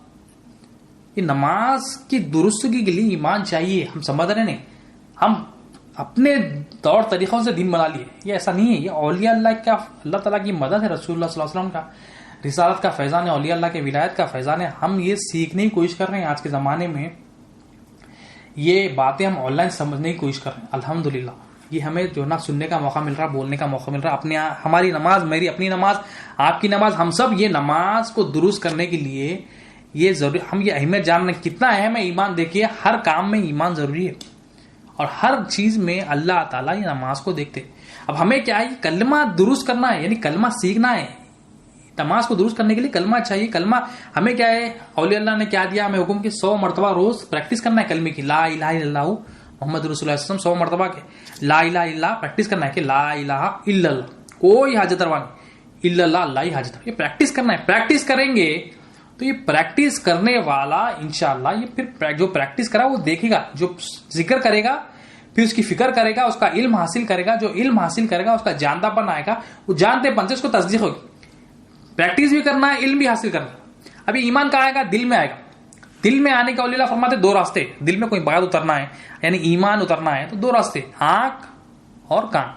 یہ نماز کی درستگی کے لیے ایمان چاہیے. ہم سمجھ رہے نہیں, ہم اپنے طور طریقوں سے دین بنا لیے. یہ ایسا نہیں ہے. یہ اولیاء اللہ کا, اللہ تعالیٰ کی مدد ہے, رسول اللہ صلی اللہ علیہ وسلم کا رسالت کا فیضان ہے, اولیاء اللہ کے ولایت کا فیضان ہے. ہم یہ سیکھنے کی کوشش کر رہے ہیں. آج کے زمانے میں یہ باتیں ہم آن لائن سمجھنے کی کوشش کر رہے ہیں. الحمدللہ یہ ہمیں جو نا سننے کا موقع مل رہا, بولنے کا موقع مل رہا. ہماری نماز, میری اپنی نماز, آپ کی نماز, ہم سب یہ نماز کو درست کرنے کے لیے یہ ضروری. ہم یہ اہمیت جان رہے ہیں کتنا اہم ہے ایمان. دیکھیے ہر کام میں ایمان ضروری ہے, اور ہر چیز میں اللہ تعالیٰ یہ نماز کو دیکھتے. اب ہمیں کیا ہے, کلمہ درست کرنا ہے, یعنی کلمہ سیکھنا ہے. نماز کو درست کرنے کے لیے کلمہ چاہیے. کلمہ ہمیں کیا ہے, اولیاء اللہ نے کیا دیا ہمیں حکم کہ 100 مرتبہ روز پریکٹس کرنا ہے کلمے کی. لا الہ الا اللہ محمد رسول اللہ صلی اللہ علیہ وسلم 100 مرتبہ کے لا الہ الا اللہ پریکٹس کرنا ہے کہ لا الہ الا اللہ, کوئی حاجت روا نہیں, الا اللہ, اللہ ہی حاجت. یہ پریکٹس کرنا ہے. پریکٹس کریں گے تو یہ پریکٹس کرنے والا انشاءاللہ یہ پھر جو پریکٹس کرا وہ دیکھے گا, جو ذکر کرے گا پھر اس کی فکر کرے گا, اس کا علم حاصل کرے گا. جو علم حاصل کرے گا اس کا جانتا پن آئے گا, وہ جانتے پن سے اس کو تصدیق ہوگی. پریکٹس بھی کرنا ہے, علم بھی حاصل کرنا ہے. ابھی ایمان کا آئے گا, دل میں آئے گا. دل میں آنے کا اولیاء اللہ فرماتے 2 راستے. دل میں کوئی بات اترنا ہے, یعنی ایمان اترنا ہے, تو 2 راستے, آنکھ اور کان.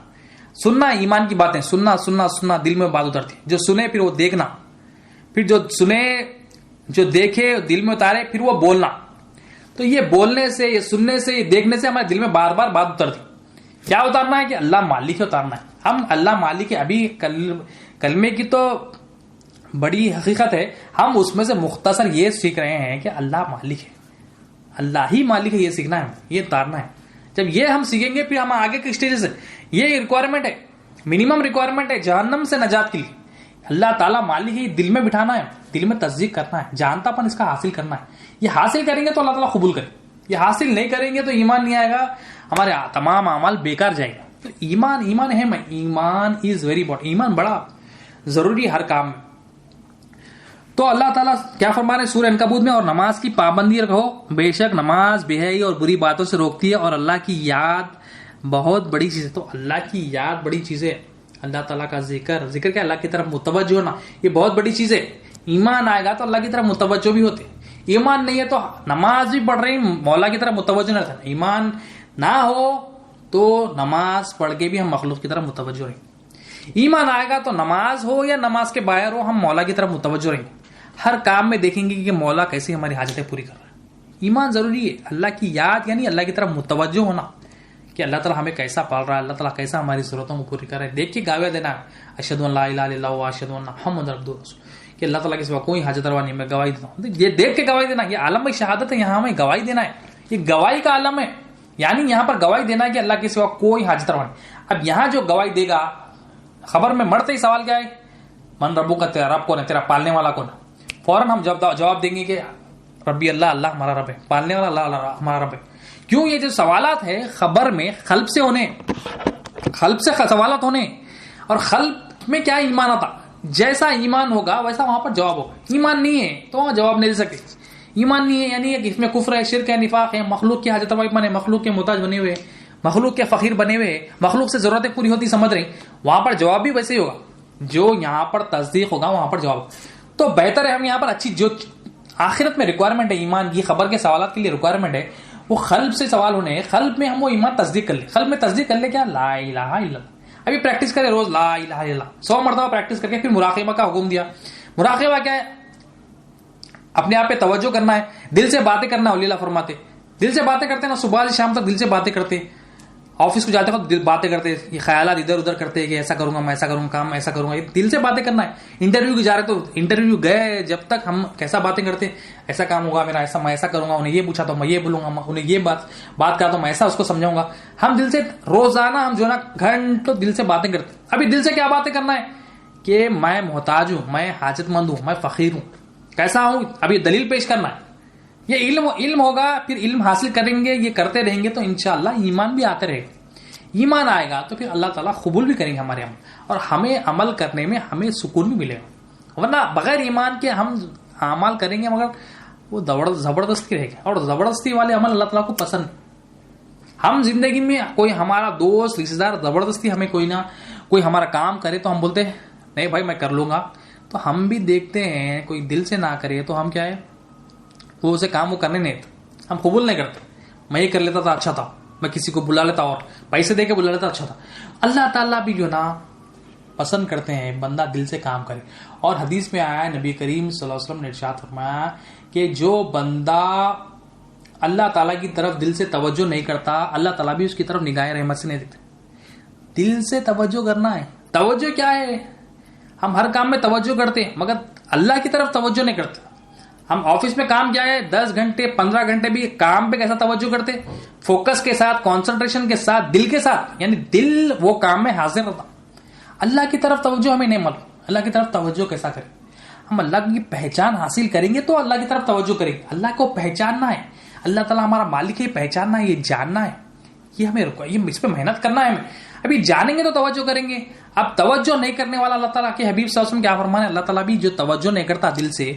سننا ایمان کی باتیں, سننا سننا سننا, دل میں بات اترتی. جو سنے پھر وہ دیکھنا, پھر جو سنے جو دیکھے دل میں اتارے, پھر وہ بولنا. تو یہ بولنے سے, یہ سننے سے, یہ دیکھنے سے ہمارے دل میں بار بار بات اترتی. کیا اتارنا ہے کہ اللہ مالک ہے, اتارنا ہے. ہم اللہ مالک ہے. ابھی کلمے کی تو بڑی حقیقت ہے, ہم اس میں سے مختصر یہ سیکھ رہے ہیں کہ اللہ مالک ہے, اللہ ہی مالک ہے. یہ سیکھنا ہے, یہ اتارنا ہے. جب یہ ہم سیکھیں گے پھر ہم آگے کے اسٹیجز ہے. یہ ریکوائرمنٹ ہے, منیمم ریکوائرمنٹ ہے جہنم سے نجات کے لیے. اللہ تعالیٰ مالک ہی دل میں بٹھانا ہے, دل میں تصدیق کرنا ہے, جانتا پن اس کا حاصل کرنا ہے. یہ حاصل کریں گے تو اللہ تعالیٰ قبول کرے. یہ حاصل نہیں کریں گے تو ایمان نہیں آئے گا, ہمارے تمام اعمال بیکار جائے گا. تو ایمان ہے, ایمان از ویری امپورٹنٹ. ایمان بڑا ضروری ہر کام میں. تو اللہ تعالیٰ کیا فرما رہے ہیں سورہ عنکبوت میں, اور نماز کی پابندی رکھو, بے شک نماز بے حیائی اور بری باتوں سے روکتی ہے, اور اللہ کی یاد بہت بڑی چیز ہے. تو اللہ کی یاد بڑی چیز ہے, اللہ تعالیٰ کا ذکر کیا, اللہ کی طرف متوجہ ہونا, یہ بہت بڑی چیز ہے. ایمان آئے گا تو اللہ کی طرف متوجہ بھی ہوتے. ایمان نہیں ہے تو نماز بھی پڑھ رہی مولا کی طرف متوجہ نہ رہتا. ایمان نہ ہو تو نماز پڑھ کے بھی ہم مخلوق کی طرف متوجہ رہیں. ایمان آئے گا تو نماز ہو یا نماز کے باہر ہو ہم مولا کی طرف متوجہ رہیں گے. ہر کام میں دیکھیں گے کہ مولا کیسے ہماری حاجتیں پوری کر رہا ہے. ایمان ضروری ہے. اللہ کی یاد یعنی اللہ کی طرف متوجہ ہونا کہ اللہ تعالیٰ ہمیں کیسا پال رہا ہے, اللہ تعالیٰ کیسا ہماری ضرورتوں کو پوری کر رہا ہے. دیکھ کے گاویہ دینا ہے اشہد ان لا الہ الا اللہ و اشہد ان محمد رسول اللہ, کہ اللہ تعالیٰ کے سوا کوئی حاجت روا نہیں, میں گواہی دیتا ہوں. یہ دیکھ کے گواہی دینا, یہ عالم میں شہادت ہے, یہاں ہمیں گواہی دینا ہے. یہ گواہی کا عالم ہے, یعنی یہاں پر گواہی دینا ہے کہ اللہ کے سوا کوئی حاجت روا نہیں. اب یہاں جو گواہی دے گا, خبر میں مرتے ہی سوال کیا ہے, من ربو کا, تیرا رب کون ہے, تیرا پالنے والا کون ہے. فوراً ہم جواب دیں گے کہ ربی اللہ, اللہ ہمارا رب ہے, پالنے والا اللہ ہمارا رب ہے. کیوں یہ جو سوالات ہے خبر میں خلب سے ہونے, خلب سے سوالات ہونے, اور خلب میں کیا ایمان آتا, جیسا ایمان ہوگا ویسا وہاں پر جواب ہوگا. ایمان نہیں ہے تو وہاں جواب نہیں دے سکتے. ایمان نہیں ہے یعنی اس میں کفر ہے, شرک ہے, نفاق ہے, مخلوق کی حاجت روائی بنے, مخلوق کے محتاج بنے ہوئے, مخلوق کے فقیر بنے ہوئے, مخلوق سے ضرورتیں پوری ہوتی سمجھ رہے, وہاں پر جواب بھی ویسے ہی ہوگا. جو یہاں پر تصدیق ہوگا وہاں پر جواب. تو بہتر ہے ہم یہاں پر اچھی جو آخرت میں ریکوائرمنٹ ہے ایمان کی, خبر کے سوالات کے لیے ریکوائرمنٹ ہے, وہ خلب سے سوال ہونے, خلب میں ہم وہ ایمان تصدیق کر لیں. خلب میں تصدیق کر لیں کیا, لا الہ الا اللہ. ابھی پریکٹس کرے روز لا الہ الا اللہ 100 مرتبہ پریکٹس کر کے پھر مراقبہ کا حکم دیا. مراقبہ کیا ہے, اپنے آپ پہ توجہ کرنا ہے, دل سے باتیں کرنا. اولیاء اللہ فرماتے دل سے باتیں کرتے نا, صبح سے شام تک دل سے باتیں کرتے, آفس کو جاتے وقت باتیں کرتے, یہ خیالات ادھر ادھر کرتے کہ ایسا کروں گا, میں ایسا کروں گا, کام ایسا کروں گا. یہ دل سے باتیں کرنا ہے. انٹرویو کی جا رہے تو انٹرویو گئے جب تک ہم کیسا باتیں کرتے, ایسا کام ہوگا میرا, ایسا میں ایسا کروں گا, انہیں یہ پوچھا تو میں یہ بولوں گا, انہیں یہ بات کہا تو میں ایسا اس کو سمجھاؤں گا. ہم دل سے روزانہ ہم جو ہے نا گھنٹوں دل سے باتیں کرتے. ابھی دل سے کیا باتیں کرنا ہے کہ میں محتاج ہوں, میں حاجت مند ہوں, میں فقیر ہوں, کیسا ہوں, ابھی دلیل پیش کرنا ہے. یہ علم ہوگا, پھر علم حاصل کریں گے, یہ کرتے رہیں گے تو انشاءاللہ ایمان بھی آتے رہے گا. ایمان آئے گا تو پھر اللہ تعالیٰ قبول بھی کریں گے ہمارے عمل, اور ہمیں عمل کرنے میں ہمیں سکون بھی ملے گا. ورنہ بغیر ایمان کے ہم اعمال کریں گے مگر وہ زبردستی رہے گا, اور زبردستی والے عمل اللہ تعالیٰ کو پسند. ہم زندگی میں کوئی ہمارا دوست رشتے دار زبردستی ہمیں کوئی نہ کوئی ہمارا کام کرے تو ہم بولتے ہیں نہیں بھائی میں کر لوں گا, تو ہم بھی دیکھتے ہیں کوئی دل سے نہ کرے تو ہم کیا ہے, وہ اسے کام وہ کرنے نہیں دیتے, ہم قبول نہیں کرتے. میں یہ کر لیتا تھا اچھا تھا, میں کسی کو بلا لیتا اور پیسے دے کے بلا لیتا اچھا تھا. اللہ تعالیٰ بھی جو نا پسند کرتے ہیں بندہ دل سے کام کرے. اور حدیث میں آیا ہے, نبی کریم صلی اللہ علیہ وسلم نے ارشاد فرمایا کہ جو بندہ اللہ تعالیٰ کی طرف دل سے توجہ نہیں کرتا, اللہ تعالیٰ بھی اس کی طرف نگاہ رحمت سے نہیں دیتے. دل سے توجہ کرنا ہے. توجہ کیا ہے, ہم ہر کام میں توجہ کرتے ہیں مگر اللہ کی طرف توجہ نہیں کرتے. ہم آفس میں کام کیا ہے 10 گھنٹے 15 گھنٹے بھی کام پہ کیسا توجہ کرتے, فوکس کے ساتھ, کانسنٹریشن کے ساتھ, دل کے ساتھ, یعنی دل وہ کام میں حاضر رہتا. اللہ کی طرف توجہ ہمیں نہیں معلوم, اللہ کی طرف توجہ کیسا کریں. ہم اللہ کی پہچان حاصل کریں گے تو اللہ کی طرف توجہ کریں گے. اللہ کو پہچاننا ہے, اللہ تعالیٰ ہمارا مالک ہے, پہچاننا ہے, یہ جاننا ہے, یہ ہمیں یہ اس پہ محنت کرنا ہے. ہمیں ابھی جانیں گے تو توجہ کریں گے. اب توجہ نہیں کرنے والا اللہ تعالیٰ کے حبیب صلی اللہ علیہ وسلم کیا فرمانے, اللہ تعالیٰ بھی جو توجہ نہیں کرتا دل سے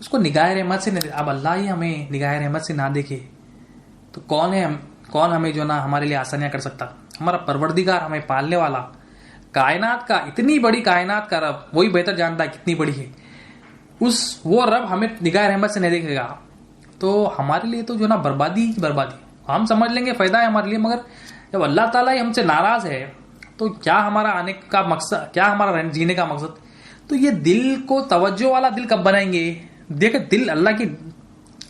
اس کو نگاہ رحمت سے نہیں. اب اللہ ہی ہمیں نگاہ رحمت سے نہ دیکھے تو کون ہمیں جو نا ہمارے لیے آسانیاں کر سکتا. ہمارا پروردگار, ہمیں پالنے والا, کائنات کا, اتنی بڑی کائنات کا رب, وہی بہتر جانتا ہے کتنی بڑی ہے. وہ رب ہمیں نگاہ رحمت سے نہیں دیکھے گا تو ہمارے لیے تو جو نا بربادی. ہم سمجھ لیں گے فائدہ ہے ہمارے لیے, مگر جب اللہ تعالیٰ ہی ہم سے ناراض ہے تو کیا ہمارا آنے کا مقصد, کیا ہمارا جینے کا مقصد. تو یہ دل کو توجہ والا دل کب بنائیں گے. دیکھیں دل اللہ کی,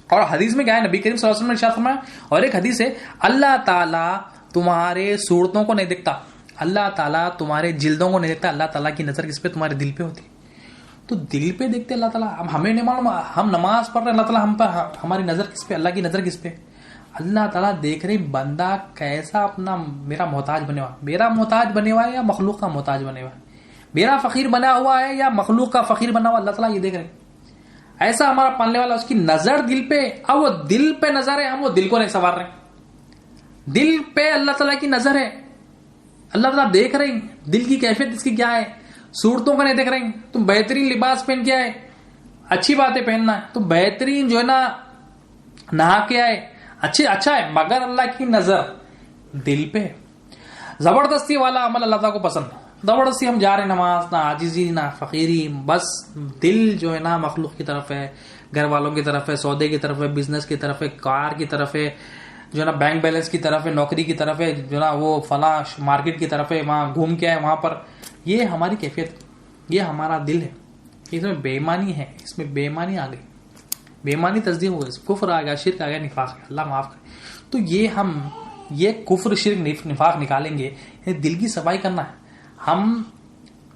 اور حدیث میں کیا ہے, نبی کریم صلی اللہ علیہ وسلم نے ارشاد فرمایا, اور ایک حدیث ہے اللہ تعالیٰ تمہارے صورتوں کو نہیں دیکھتا, اللہ تعالیٰ تمہارے جلدوں کو نہیں دیکھتا, اللہ تعالیٰ کی نظر کس پہ, تمہارے دل پہ ہوتی. تو دل پہ دیکھتے اللہ تعالیٰ. اب ہمیں نہیں معلوم, ہم نماز پڑھ رہے ہیں, اللہ تعالیٰ ہم پر, ہماری نظر کس پہ, اللہ کی نظر کس پہ. اللہ تعالیٰ دیکھ رہے بندہ کیسا اپنا میرا محتاج بنے ہوا, میرا محتاج بنے ہوا ہے یا مخلوق کا محتاج بنے ہوا ہے, میرا فقیر بنا ہوا ہے یا مخلوق کا فقیر بنا ہوا. اللہ تعالیٰ یہ دیکھ رہے. ایسا ہمارا پالنے والا, اس کی نظر دل پہ, اب وہ دل پہ نظر ہے, ہم وہ دل کو نہیں سنوار رہے. دل پہ اللہ تعالیٰ کی نظر ہے, اللہ تعالیٰ دیکھ رہے ہیں دل کی کیفیت اس کی کیا ہے. صورتوں کو نہیں دیکھ رہے ہیں. تم بہترین لباس پہن کے آئے, اچھی باتیں پہننا ہے, تو بہترین جو ہے نا نہا کے آئے, اچھا ہے, مگر اللہ کی نظر دل پہ. زبردستی والا عمل اللہ تعالیٰ کو پسند, زبردستی ہم جا رہے ہیں نماز، نہ عاجزی نہ فقیری، بس دل جو ہے نا مخلوق کی طرف ہے، گھر والوں کی طرف ہے، سودے کی طرف ہے، بزنس کی طرف ہے، کار کی طرف ہے، جو ہے نا بینک بیلنس کی طرف ہے، نوکری کی طرف ہے، جو ہے نا وہ فلاں مارکیٹ کی طرف ہے، وہاں گھوم کے آئے وہاں پر. یہ ہماری کیفیت، یہ ہمارا دل ہے. اس میں بے ایمانی ہے، اس میں بے ایمانی آ گئی، بے ایمانی تصدیق ہو گئی، کفر آ گیا، شرک آ گیا، نفاق ہے، اللہ معاف کرے. تو یہ کفر شرک نفاق نکالیں گے، یہ دل کی صفائی کرنا ہے. ہم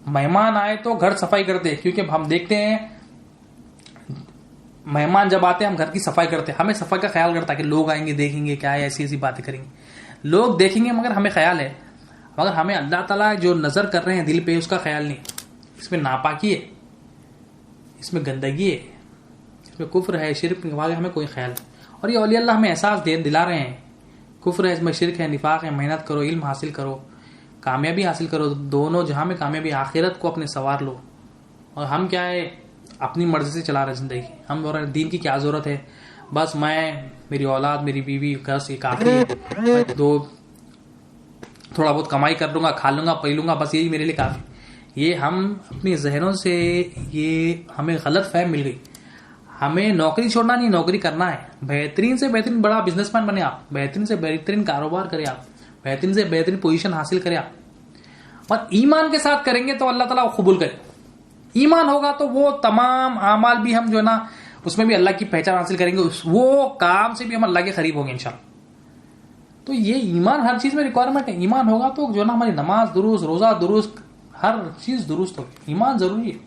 مہمان آئے تو گھر صفائی کرتے ہیں، کیونکہ ہم دیکھتے ہیں مہمان جب آتے ہیں ہم گھر کی صفائی کرتے ہیں، ہمیں صفائی کا خیال کرتا ہے کہ لوگ آئیں گے دیکھیں گے کیا ہے، ایسی ایسی باتیں کریں گے. لوگ دیکھیں گے مگر ہمیں خیال ہے، مگر ہمیں اللہ تعالیٰ جو نظر کر رہے ہیں دل پہ اس کا خیال نہیں. اس میں ناپاکی ہے، اس میں گندگی ہے، اس میں کفر ہے، شرک نفاق ہے، ہمیں کوئی خیال نہیں. اور یہ اولیاء اللہ ہمیں احساس دلا رہے ہیں، کفر ہے، اس میں شرک ہے، نفاق ہے، محنت کرو، علم حاصل کرو، کامیابی حاصل کرو، دونوں جہاں میں کامیابی، آخرت کو اپنے سنوار لو. اور ہم کیا ہے اپنی مرضی سے چلا رہے زندگی. ہم بول رہے دین کی کیا ضرورت ہے، بس میں، میری اولاد، میری بیوی گھر سے کافی ہے، تھوڑا بہت کمائی کر لوں گا، کھا لوں گا، پی لوں گا، بس یہی میرے لیے کافی. یہ ہم اپنی ذہنوں سے یہ ہمیں غلط فہم مل گئی. ہمیں نوکری چھوڑنا نہیں، نوکری کرنا ہے. بہترین سے بہترین بڑا بزنس مین بنے آپ، بہترین سے بہترین کاروبار کرے آپ، بہترین سے بہترین پوزیشن حاصل کرے آپ. اور ایمان کے ساتھ کریں گے تو اللہ تعالیٰ قبول کرے. ایمان ہوگا تو وہ تمام اعمال بھی ہم جو ہے نا اس میں بھی اللہ کی پہچان حاصل کریں گے، وہ کام سے بھی ہم اللہ کے قریب ہوں گے انشاءاللہ. تو یہ ایمان ہر چیز میں ریکوائرمنٹ ہے. ایمان ہوگا تو جو ہے نا ہماری نماز درست، روزہ درست، ہر چیز درست ہوگی. ایمان ضروری ہے.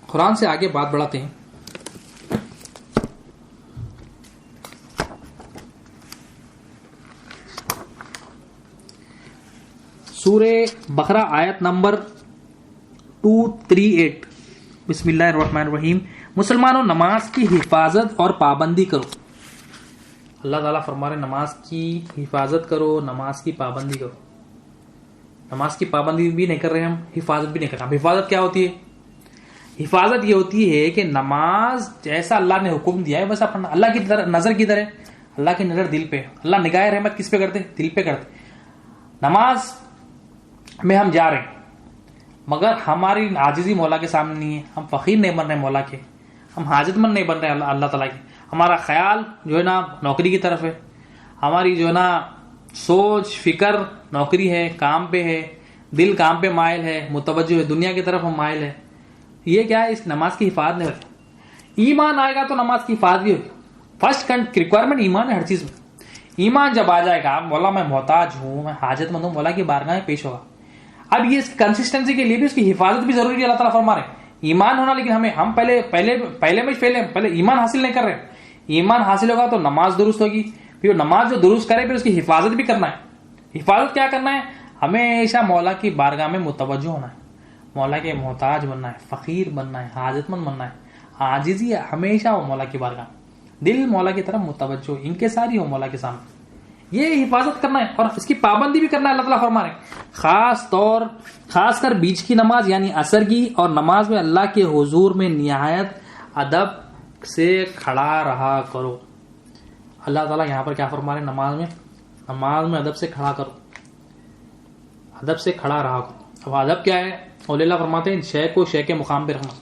قرآن سے آگے بات بڑھاتے ہیں. سورہ بقرہ آیت نمبر 238. بسم اللہ الرحمن الرحیم. مسلمانوں نماز کی حفاظت اور پابندی کرو. اللہ تعالیٰ فرما رہے نماز کی حفاظت کرو، نماز کی پابندی کرو. نماز کی پابندی بھی نہیں کر رہے ہم، حفاظت بھی نہیں کر رہے. حفاظت کیا ہوتی ہے؟ حفاظت یہ ہوتی ہے کہ نماز جیسا اللہ نے حکم دیا ہے ویسا پڑھنا. اللہ کی نظر کدھر ہے؟ اللہ کی نظر دل پہ. اللہ نگاہ رحمت کس پہ کرتے؟ دل پہ کرتے. نماز میں ہم جا رہے ہیں مگر ہماری عاجزی مولا کے سامنے نہیں ہے، ہم فقیر نہیں بن رہے مولا کے، ہم حاجت مند نہیں بن رہے اللہ تعالیٰ کے. ہمارا خیال جو ہے نا نوکری کی طرف ہے، ہماری جو ہے نا سوچ فکر نوکری ہے، کام پہ ہے، دل کام پہ مائل ہے، متوجہ ہے، دنیا کی طرف ہم مائل ہے. یہ کیا ہے؟ اس نماز کی حفاظت نہیں ہوتی. ایمان آئے گا تو نماز کی حفاظت بھی ہوگی. فرسٹ ریکوائرمنٹ ایمان ہے ہر چیز میں. ایمان جب آ جائے گا مولا میں محتاج ہوں، میں حاجت مند ہوں، مولا کی بارگاہ میں پیش ہوگا. اب یہ کنسسٹنسی کے لیے بھی اس کی حفاظت بھی ضروری ہے. اللہ تعالیٰ فرما رہے ہیں ایمان ہونا، لیکن ہم پہلے ایمان حاصل نہیں کر رہے. ایمان حاصل ہوگا تو نماز درست ہوگی، پھر نماز جو درست کرے پھر اس کی حفاظت بھی کرنا ہے. حفاظت کیا کرنا ہے؟ ہمیشہ مولا کی بارگاہ میں متوجہ ہونا ہے، مولا کے محتاج بننا ہے، فقیر بننا ہے، حاجت مند بننا ہے. عاجزی ہمیشہ ہو مولا کی بارگاہ، دل مولا کی طرف متوجہ، انکساری ہو مولا کے سامنے. یہ حفاظت کرنا ہے اور اس کی پابندی بھی کرنا ہے. اللہ تعالیٰ فرما رہے ہیں خاص کر بیچ کی نماز یعنی عصر کی، اور نماز میں اللہ کے حضور میں نہایت ادب سے کھڑا رہا کرو. اللہ تعالیٰ یہاں پر کیا فرما رہے ہیں؟ نماز میں ادب سے کھڑا کرو، ادب سے کھڑا رہا کرو. اب ادب کیا ہے؟ اولیاء اللہ فرماتے ہیں شے کو شے کے مقام پہ رکھنا.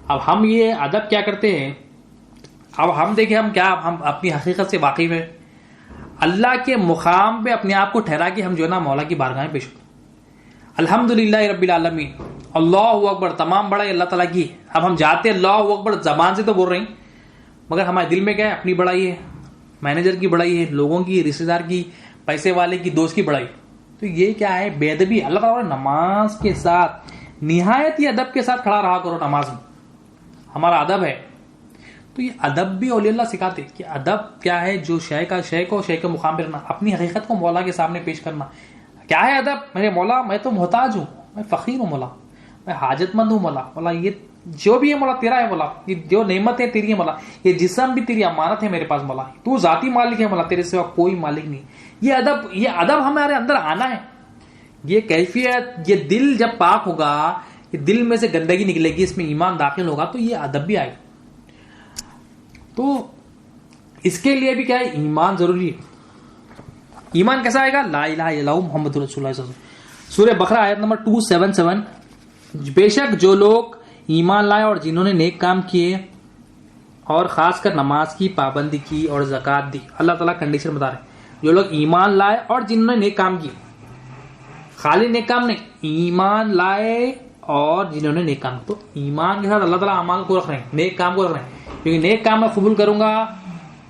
اب ہم یہ ادب کیا کرتے ہیں؟ اب ہم دیکھیں ہم اپنی حقیقت سے واقف ہیں. اللہ کے مقام پہ اپنے آپ کو ٹھہرا کے ہم جو ہے نا مولا کی بارگاہ میں پیش ہوتے. الحمدللہ رب العالمین، اللہ اکبر، تمام بڑائی اللہ تعالیٰ کی. اب ہم جاتے اللہ اکبر زبان سے تو بول رہے ہیں مگر ہمارے دل میں کیا ہے؟ اپنی بڑائی ہے، مینیجر کی بڑائی ہے، لوگوں کی، رشتے دار کی، پیسے والے کی، دوست کی بڑائی. تو یہ کیا ہے؟ بے ادبی. اللہ تعالیٰ نماز کے ساتھ نہایت ہی ادب کے ساتھ کھڑا رہا کرو. نماز میں ہمارا ادب ہے. تو یہ ادب بھی اولیاء اللہ سکھاتے کہ ادب کیا ہے؟ جو شے کو شے کے مقام پہ رکھنا، اپنی حقیقت کو مولا کے سامنے پیش کرنا. کیا ہے ادب؟ میرے مولا میں تو محتاج ہوں، میں فقیر ہوں مولا، میں حاجت مند ہوں مولا یہ جو بھی ہے مولا تیرا ہے مولا، یہ جو نعمت ہے تیری ہے مولا، یہ جسم بھی تیری امانت ہے میرے پاس مولا، تو ذاتی مالک ہے مولا، تیرے سوا کوئی مالک نہیں. یہ ادب ہمارے اندر آنا ہے. یہ کیفیت، یہ دل جب پاک ہوگا، یہ دل میں سے گندگی نکلے گی، اس میں ایمان داخل ہوگا تو یہ ادب بھی آئے گا. تو اس کے لیے بھی کیا ہے؟ ایمان ضروری ہے. ایمان کیسا آئے گا؟ لا الہ الا اللہ محمد رسول اللہ صلی اللہ علیہ وسلم. سورہ بقرہ آیت نمبر 277، بے شک جو لوگ ایمان لائے اور جنہوں نے نیک کام کیے اور خاص کر نماز کی پابندی کی اور زکوٰۃ دی. اللہ تعالیٰ کنڈیشن بتا رہے ہیں، جو لوگ ایمان لائے اور جنہوں نے نیک کام کیے، خالی نیک کام نہیں، ایمان لائے اور جنہوں نے نیک کام. تو ایمان کے ساتھ اللہ تعالیٰ اعمال کو رکھ رہے ہیں، نیک کام کو رکھ رہے ہیں، کیونکہ نیک کام میں قبول کروں گا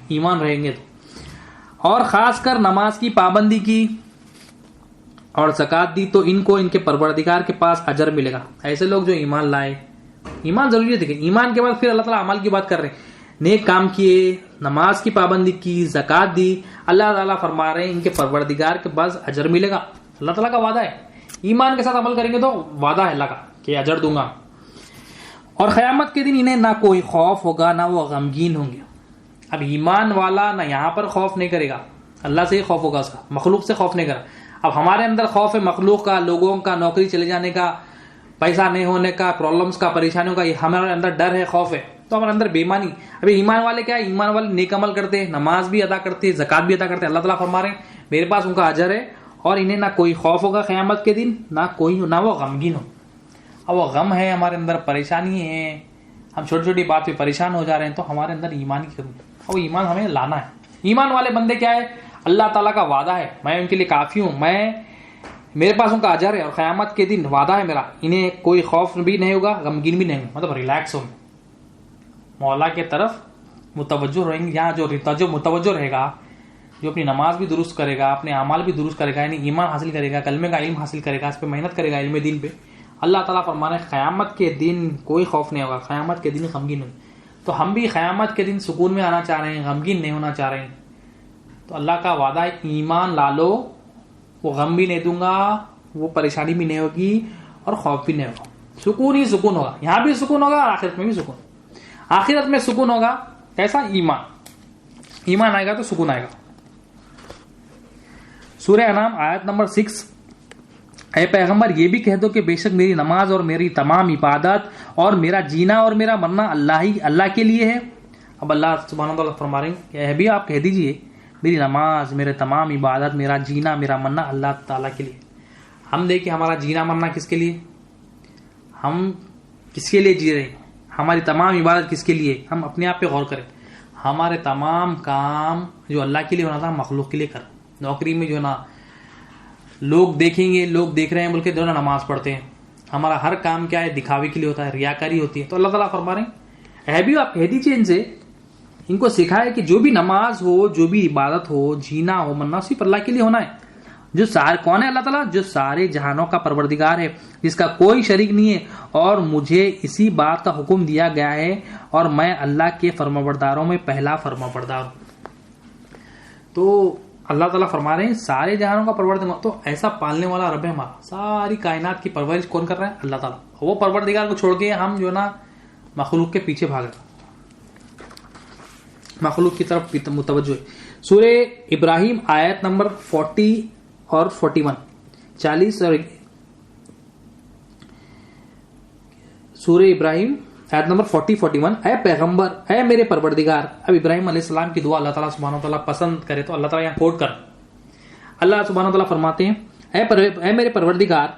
ایمان رہیں گے تو. اور خاص کر نماز کی پابندی کی اور زکوٰۃ دی تو ان کو ان کے پروردگار کے پاس اجر ملے گا. ایسے لوگ جو ایمان لائے، ایمان ضروری ہے، ایمان کے بعد پھر اللہ تعالیٰ اعمال کی بات کر رہے ہیں، نیک کام کیے، نماز کی پابندی کی، زکوٰۃ دی، اللہ تعالیٰ فرما رہے ہیں ان کے پروردگار کے پاس اجر ملے گا. اللہ تعالیٰ کا وعدہ ہے، ایمان کے ساتھ عمل کریں گے تو وعدہ ہے اللہ کا کہ اجر دوں گا. اور قیامت کے دن انہیں نہ کوئی خوف ہوگا نہ وہ غمگین ہوں گے. اب ایمان والا نہ یہاں پر خوف نہیں کرے گا، اللہ سے ہی خوف ہوگا اس کا، مخلوق سے خوف نہیں کرا. اب ہمارے اندر خوف ہے مخلوق کا، لوگوں کا، نوکری چلے جانے کا، پیسہ نہیں ہونے کا، پرابلمس کا، پریشانیوں کا، یہ ہمارے اندر ڈر ہے، خوف ہے، تو ہمارے اندر بے ایمانی. ابھی ایمان والے کیا ہے؟ ایمان والے نیک عمل کرتے ہیں، نماز بھی ادا کرتے ہیں، زکوٰۃ بھی ادا کرتے ہیں. اللہ تعالیٰ فرما رہے ہیں میرے پاس ان کا اجر ہے اور انہیں نہ کوئی خوف ہوگا قیامت کے دن، نہ وہ غمگین ہو. اب وہ غم ہے ہمارے اندر، پریشانی ہے، ہم چھوٹی چھوٹی بات پہ پریشان ہو جا رہے ہیں، تو ہمارے اندر ایمان کی کمی ہے، اور ایمان ہمیں لانا ہے. ایمان والے بندے کیا ہے؟ اللہ تعالیٰ کا وعدہ ہے، میں ان کے لیے کافی ہوں، میرے پاس ان کا اجر ہے، اور قیامت کے دن وعدہ ہے میرا، انہیں کوئی خوف بھی نہیں ہوگا، غمگین بھی نہیں ہوگا، مطلب ریلیکس ہوں، مولا کے طرف متوجہ رہیں گے. یہاں جو متوجہ رہے گا، جو اپنی نماز بھی درست کرے گا، اپنے اعمال بھی درست کرے گا، یعنی ایمان حاصل کرے گا، کلمے کا علم حاصل کرے گا، اس پہ محنت کرے گا، علم دین پہ، اللہ تعالیٰ فرما رہے ہیں قیامت کے دن کوئی خوف نہیں ہوگا، قیامت کے دن غمگین ہوگا. تو ہم بھی قیامت کے دن سکون میں آنا چاہ رہے ہیں، غمگین نہیں ہونا چاہ رہے ہیں. تو اللہ کا وعدہ ہے ایمان لا لو، وہ غم بھی نہیں دوں گا، وہ پریشانی بھی نہیں ہوگی اور خوف بھی نہیں ہوگا، سکون ہی سکون ہوگا. یہاں بھی سکون ہوگا اور آخرت میں بھی سکون. آخرت میں سکون ہوگا کیسا؟ ایمان آئے گا تو سکون آئے گا. سورہ انعام آیت نمبر 6، اے پیغمبر یہ بھی کہہ دو کہ بے شک میری نماز اور میری تمام عبادت اور میرا جینا اور میرا مرنا اللہ کے لیے ہے. اب اللہ سبحانہ وتعالیٰ فرما رہے ہیں کہ بھی آپ کہہ دیجئے میری نماز، میرے تمام عبادت، میرا جینا، میرا مرنا اللہ تعالیٰ کے لیے. ہم دیکھیں ہمارا جینا مرنا کس کے لیے، ہم کس کے لیے جی رہے ہیں، ہماری تمام عبادت کس کے لیے. ہم اپنے آپ پہ غور کریں، ہمارے تمام کام جو اللہ کے لیے ہونا تھا مخلوق کے لیے کر. نوکری میں جو نا لوگ دیکھیں گے، لوگ دیکھ رہے ہیں بلکہ دونوں نماز پڑھتے ہیں، ہمارا ہر کام کیا ہے؟ دکھاوے کے لیے ہوتا ہے، ریاکاری ہوتی ہے. تو اللہ تعالیٰ فرما رہے ہیں اے بھی آپ کہہ دیجیے ان سے، ان کو سکھائے کہ جو بھی نماز ہو، جو بھی عبادت ہو، جینا ہو، مرنا صرف اللہ کے لیے ہونا ہے. جو کون ہے اللہ تعالیٰ؟ جو سارے جہانوں کا پروردگار ہے، جس کا کوئی شریک نہیں ہے، اور مجھے اسی بات کا حکم دیا گیا ہے اور میں اللہ کے فرمانبرداروں میں پہلا فرمانبردار ہوں. تو اللہ تعالیٰ فرما رہے ہیں سارے جہانوں کا پروردگار، تو ایسا پالنے والا رب ہے ہمارا. ساری کائنات کی پرورش کون کر رہا ہے؟ اللہ تعالیٰ. وہ پروردگار کو چھوڑ کے ہم جو نا مخلوق کے پیچھے بھاگ رہے، مخلوق کی طرف متوجہ ہے. سورہ ابراہیم آیت نمبر 40 اور 41، 40 اور سورہ ابراہیم آیت نمبر 40-41، اے پیغمبر، اے میرے پروردگار. اب ابراہیم علیہ السلام کی دعا اللہ تعالیٰ سبحانہ وتعالیٰ پسند کرے تو اللہ تعالیٰ یہاں کوٹ کر اللہ سبحانہ وتعالیٰ فرماتے ہیں اے میرے پروردگار.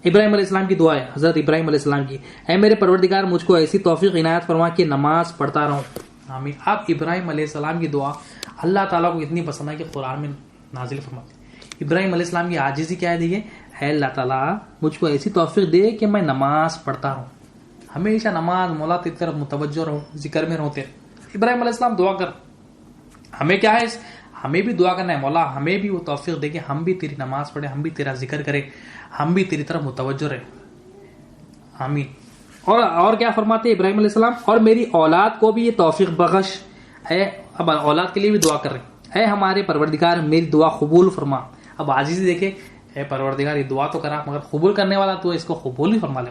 ابراہیم علیہ السلام کی دعا ہے، حضرت ابراہیم علیہ السلام کی، اے میرے پروردگار مجھ کو ایسی توفیق عنایت فرما کہ نماز پڑھتا رہوں. آمین. اب ابراہیم علیہ السلام کی دعا اللہ تعالیٰ کو اتنی پسند ہے کہ قرآن میں نازل فرماتے ہیں. ابراہیم علیہ السلام کی عاجزی کیا ہے؟ دیکھیے، اے اللہ تعالیٰ مجھ کو ایسی توفیق دے کہ میں نماز پڑھتا رہوں، ہمیشہ نماز مولا کی طرف متوجہ رہوں، ذکر میں رہتے. ابراہیم علیہ السلام دعا کر، ہمیں کیا ہے؟ ہمیں بھی دعا کرنا ہے، مولا ہمیں بھی وہ توفیق دے کہ ہم بھی تیری نماز پڑھیں، ہم بھی تیرا ذکر کریں، ہم بھی تیری طرف متوجہ رہیں. آمین. اور کیا فرماتے ابراہیم علیہ السلام؟ اور میری اولاد کو بھی یہ توفیق بخش. اب اولاد کے لیے بھی دعا کر رہے ہیں، اے ہمارے پروردگار میری دعا قبول فرما. اب عاجزی دیکھے، اے پروردگار یہ دعا تو کرا مگر قبول کرنے والا تو اس کو قبول ہی فرما لے.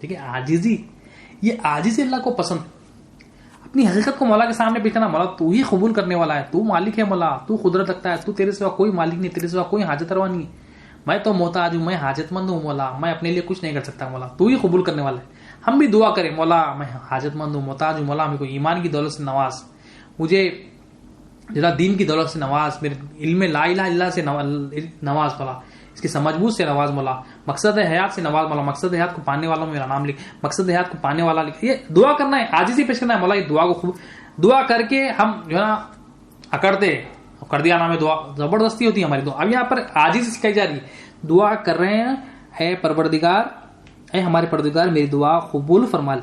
ٹھیک ہے، عاجزی، یہ عاجزی اللہ کو پسند. اپنی حقیقت کو مولا کے سامنے پیش کرنا، مولا تو ہی قبول کرنے والا ہے، تو مالک ہے، مولا تو قدرت رکھتا ہے، تو تیرے سوا کوئی مالک نہیں، تیرے سوا کوئی حاجت روا نہیں ہے، میں تو محتاج ہوں، میں حاجت مند ہوں مولا، میں اپنے لیے کچھ نہیں کر سکتا مولا، تو ہی قبول کرنے والا ہے. ہم بھی دعا کریں، مولا میں حاجت مند ہوں، محتاج ہوں، مولا میرے کو ایمان کی دولت سے نواز، مجھے ذرا دین کی دولت سے نواز، میرے علم لا الہ الا اللہ سے نواز مولا، اس کی سمجھ بوجھ سے نواز مولا، مقصد حیات سے نواز مولا، مقصد حیات کو پانے والا میرا نام لکھ، مقصد حیات کو پانے والا لکھ. یہ دعا کرنا ہے، عاجزی پیش کرنا ہے. مولا یہ دعا کو خوب دعا کر کے ہم جو ہے نا اکڑتے کر دیا نام ہے دعا، زبردستی ہوتی ہے ہماری دعا. اب یہاں پر عاجزی سکھائی جا رہی ہے، دعا کر رہے ہیں، اے پروردگار، اے ہمارے پروردگار میری دعا قبول فرمائے.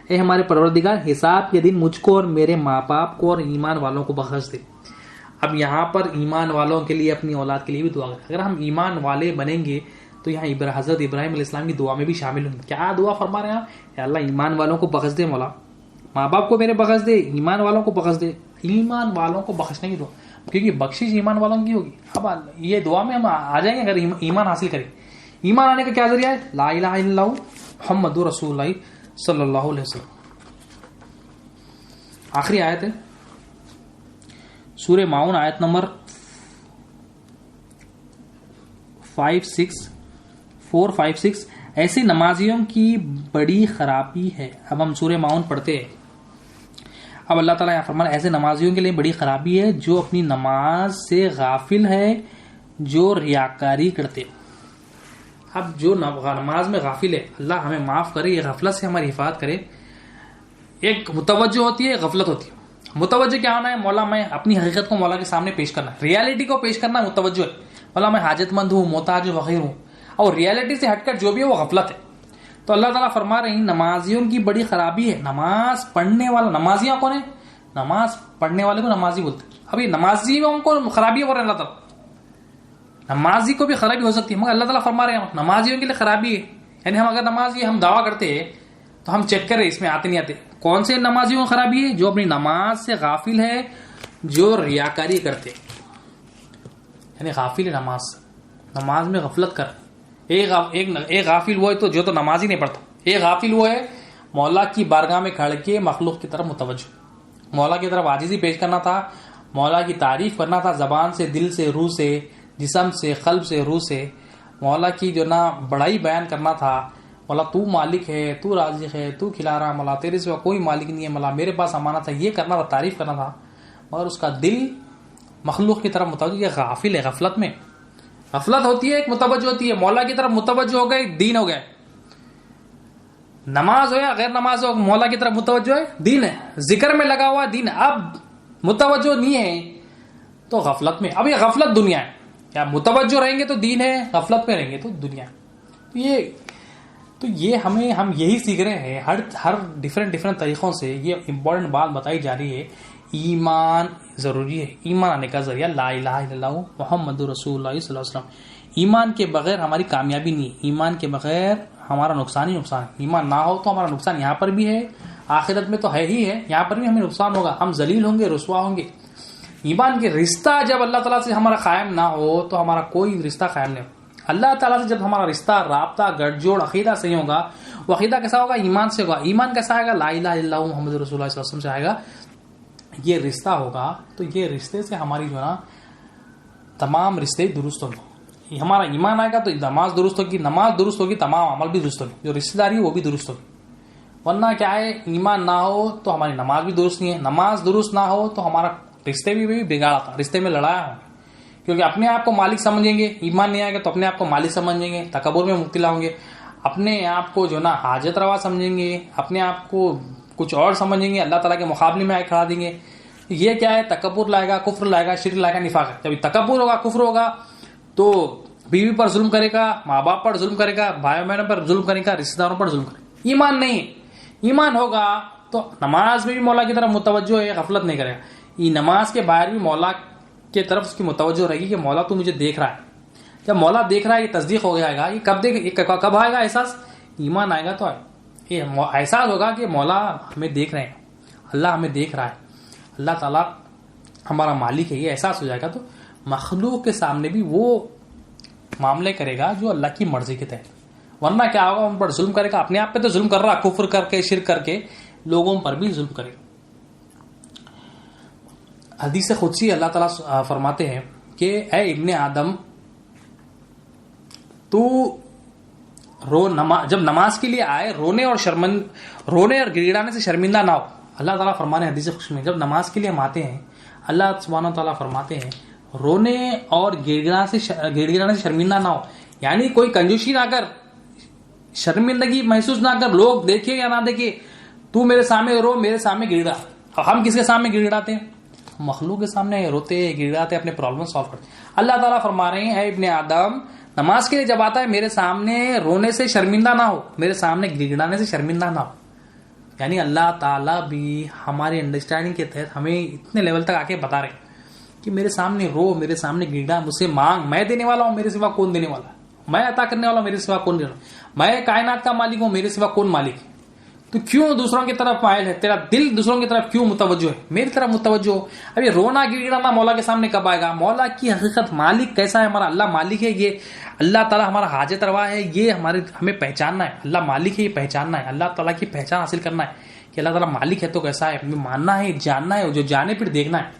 اے ہمارے پروردگار حساب کے دن مجھ کو اور میرے ماں باپ کو اور ایمان والوں کو بخش دے. اب یہاں پر ایمان والوں کے لیے، اپنی اولاد کے لیے بھی دعا کریں. اگر ہم ایمان والے بنیں گے تو یہاں حضرت ابراہیم علیہ السلام کی دعا میں بھی شامل ہوں گے. کیا دعا فرما رہے ہیں آپ؟ کہ اللہ ایمان والوں کو بخش دے، مولا ماں باپ کو میرے بخش دے، ایمان والوں کو بخش دے. ایمان والوں کو بخشنے کی دعا، کیونکہ بخشش ایمان والوں کی ہوگی. اب یہ دعا میں ہم آ جائیں گے اگر ایمان حاصل کریں. ایمان آنے کا کیا ذریعہ ہے؟ لا الہ الا اللہ محمد رسول اللہ صلی اللہ علیہ وسلم. آخری آیت ہے سورہ ماؤن، آیت نمبر 4-5-6. ایسی نمازیوں کی بڑی خرابی ہے. اب ہم سورہ ماؤن پڑھتے ہیں. اب اللہ تعالیٰ فرمایا ایسے نمازیوں کے لیے بڑی خرابی ہے جو اپنی نماز سے غافل ہے، جو ریاکاری کرتے. اب جو نماز میں غافل ہے، اللہ ہمیں معاف کرے، یہ غفلت سے ہماری حفاظت کرے. ایک متوجہ ہوتی ہے، ایک غفلت ہوتی ہے. متوجہ کیا ہونا ہے؟ مولا میں اپنی حقیقت کو مولا کے سامنے پیش کرنا، ریالٹی کو پیش کرنا متوجہ ہے. مولا میں حاجت مند ہوں، محتاج ہوں، فقیر ہوں. اور ریالٹی سے ہٹ کر جو بھی ہے وہ غفلت ہے. تو اللہ تعالیٰ فرما رہے ہیں نمازیوں کی بڑی خرابی ہے. نماز پڑھنے والا، نمازیاں کون ہے؟ نماز پڑھنے والے کو نمازی بولتے ہیں. ابھی نمازیوں کو خرابی ہو رہا ہے اللہ تعالیٰ. نمازی کو بھی خرابی ہو سکتی ہے، مگر اللہ تعالیٰ فرما رہے ہیں نمازیوں کے لیے خرابی ہے. یعنی ہم اگر نمازی ہم دعویٰ کرتے ہیں تو ہم چیک کریں اس میں آتے نہیں آتے. کون سے نمازیوں کو خرابی ہے؟ جو اپنی نماز سے غافل ہے، جو ریاکاری کرتے. یعنی غافل ہے نماز میں غفلت کر. ایک غافل وہ ہے تو جو تو نماز ہی نہیں پڑھتا. ایک غافل وہ ہے مولا کی بارگاہ میں کھڑ کے مخلوق کی طرف متوجہ، مولا کی طرف عاجزی پیش کرنا تھا، مولا کی تعریف کرنا تھا زبان سے، دل سے، روح سے، جسم سے، قلب سے، روح سے. مولا کی جو نا بڑائی بیان کرنا تھا. مولا تو مالک ہے، تو رازق ہے، تو کھلا رہا، مولا تیرے سوا کوئی مالک نہیں ہے، مولا میرے پاس امانت ہے. یہ کرنا تھا، تعریف کرنا تھا، مگر اس کا دل مخلوق کی طرف متوجہ. یہ غافل ہے. غفلت میں غفلت ہوتی ہے، ایک متوجہ ہوتی ہے. مولا کی طرف متوجہ ہو گئے، دین ہو گئے. نماز ہو یا غیر نماز ہو، مولا کی طرف متوجہ ہے، دین ہے. ذکر میں لگا ہوا دین. اب متوجہ نہیں ہے تو غفلت میں. اب یہ غفلت دنیا ہے. یا متوجہ رہیں گے تو دین ہے، غفلت میں رہیں گے تو دنیا ہے. تو یہ ہم یہی سیکھ رہے ہیں ہر ڈیفرنٹ طریقوں سے. یہ امپورٹنٹ بات بتائی جا رہی ہے. ایمان ضروری ہے. ایمان آنے کا ذریعہ لا الہ الا اللہ محمد رسول اللہ صلی اللہ علیہ وسلم. ایمان کے بغیر ہماری کامیابی نہیں ہے. ایمان کے بغیر ہمارا نقصان ہی نقصان ہے. ایمان نہ ہو تو ہمارا نقصان یہاں پر بھی ہے، آخرت میں تو ہے ہی ہے. یہاں پر بھی ہمیں نقصان ہوگا، ہم ذلیل ہوں گے، رسوا ہوں گے. ایمان کے رشتہ جب اللہ تعالیٰ سے ہمارا قائم نہ ہو تو ہمارا کوئی رشتہ قائم نہیں ہو. اللہ تعالیٰ سے جب ہمارا رشتہ، رابطہ، گٹھ جوڑ عقیدہ صحیح ہوگا. وہ عقیدہ کیسا ہوگا؟ ایمان سے ہوگا. ایمان کیسا آئے گا؟ لا الہ الا اللہ محمد رسول اللہ صلی اللہ علیہ وسلم سے آئے گا. یہ رشتہ ہوگا تو یہ رشتے سے ہماری جو نا تمام رشتے درست ہوں گے. ہمارا ایمان آئے گا تو نماز درست ہوگی، نماز درست ہوگی، تمام عمل بھی درست ہوگی، جو رشتہ داری ہے وہ بھی درست ہوگی. ورنہ کیا ہے؟ ایمان نہ ہو تو ہماری نماز بھی درست نہیں ہے. نماز درست نہ ہو تو ہمارا رشتے بھی بگاڑا تھا، رشتے میں لڑایا ہوں گے. کیونکہ اپنے آپ کو مالک سمجھیں گے. ایمان نہیں آئے گا تو اپنے آپ کو مالک سمجھیں گے، تکبر میں مبتلا ہوں گے. اپنے آپ کو جو نا حاجت روا سمجھیں گے، اپنے آپ کو کچھ اور سمجھیں گے، اللہ تعالیٰ کے مقابلے میں آئے کھڑا دیں گے. یہ کیا ہے؟ تکبر لائے گا، کفر لائے گا، شرک لائے گا، نفاق ہے. جب تکبر ہوگا، کفر ہوگا تو بیوی پر ظلم کرے گا، ماں باپ پر ظلم کرے گا، بھائی بہنوں پر ظلم کرے گا، رشتہ داروں پر ظلم کرے گا. ایمان نہیں. ایمان ہوگا تو نماز میں بھی مولا کی طرف متوجہ ہے، غفلت نہیں کرے گا. یہ نماز کے باہر بھی مولا کی طرف اس کی متوجہ رہے گی کہ مولا تو مجھے دیکھ رہا ہے. جب مولا دیکھ رہا ہے یہ تصدیق ہو جائے گا. یہ کب آئے گا احساس؟ ایمان آئے گا تو یہ احساس ہوگا کہ مولا ہمیں دیکھ رہے ہیں، اللہ ہمیں دیکھ رہا ہے، اللہ تعالیٰ ہمارا مالک ہے. یہ احساس ہو جائے گا تو مخلوق کے سامنے بھی وہ معاملے کرے گا جو اللہ کی مرضی کے تحت. ورنہ کیا ہوگا؟ ان پر ظلم کرے گا. اپنے آپ پہ تو ظلم کر رہا، کفر کر کے، شرک کر کے، لوگوں پر بھی ظلم کرے گا. حدیث قدسی اللہ تعالیٰ فرماتے ہیں کہ اے ابن آدم تو جب نماز کے لیے آئے رونے اور گڑگڑانے سے شرمندہ نہ ہو. اللہ تعالیٰ فرمانے حدیث قدسی میں جب نماز کے لیے ہم آتے ہیں، اللہ سبحانہ و تعالیٰ فرماتے ہیں رونے اور گڑگڑانے سے شرمندہ نہ ہو، یعنی کوئی کنجوسی نہ کر، شرمندگی محسوس نہ کر، لوگ دیکھے یا نہ دیکھے، تو میرے سامنے رو، میرے سامنے گڑگڑا۔ ہم کس کے سامنے گڑگڑاتے ہیں؟ مخلوق کے سامنے روتے گڑگڑاتے، اپنے پرابلم سالو کرتے۔ اللہ تعالیٰ فرما رہے ہیں، اے ابن آدم، نماز کے لیے جب آتا ہے میرے سامنے رونے سے شرمندہ نہ ہو، میرے سامنے گڑگڑانے سے شرمندہ نہ ہو۔ یعنی اللہ تعالیٰ بھی ہماری انڈرسٹینڈنگ کے تحت ہمیں اتنے لیول تک آ کے بتا رہے ہیں کہ میرے سامنے رو، میرے سامنے گڑگڑا، مجھ سے مانگ، میں دینے والا ہوں، میرے سوا کون دینے والا ہے؟ میں عطا کرنے والا ہوں، میرے سوا کون دینے والا؟ میں کائنات کا مالک ہوں، میرے سوا کون مالک ہے؟ تو کیوں دوسروں کی طرف مائل ہے؟ تیرا دل دوسروں کی طرف کیوں متوجہ ہے؟ میری طرف متوجہ ہو۔ ابھی رونا گڑگڑانا مولا کے سامنے کب آئے گا؟ مولا کی حقیقت، مالک کیسا ہے ہمارا؟ اللہ مالک ہے، یہ اللہ تعالیٰ ہمارا حاجت روا ہے، یہ ہمیں پہچاننا ہے۔ اللہ مالک ہے، یہ پہچاننا ہے، اللہ تعالیٰ کی پہچان حاصل کرنا ہے کہ اللہ تعالیٰ مالک ہے تو کیسا ہے، ماننا ہے، جاننا ہے، جو جانے پھر دیکھنا ہے۔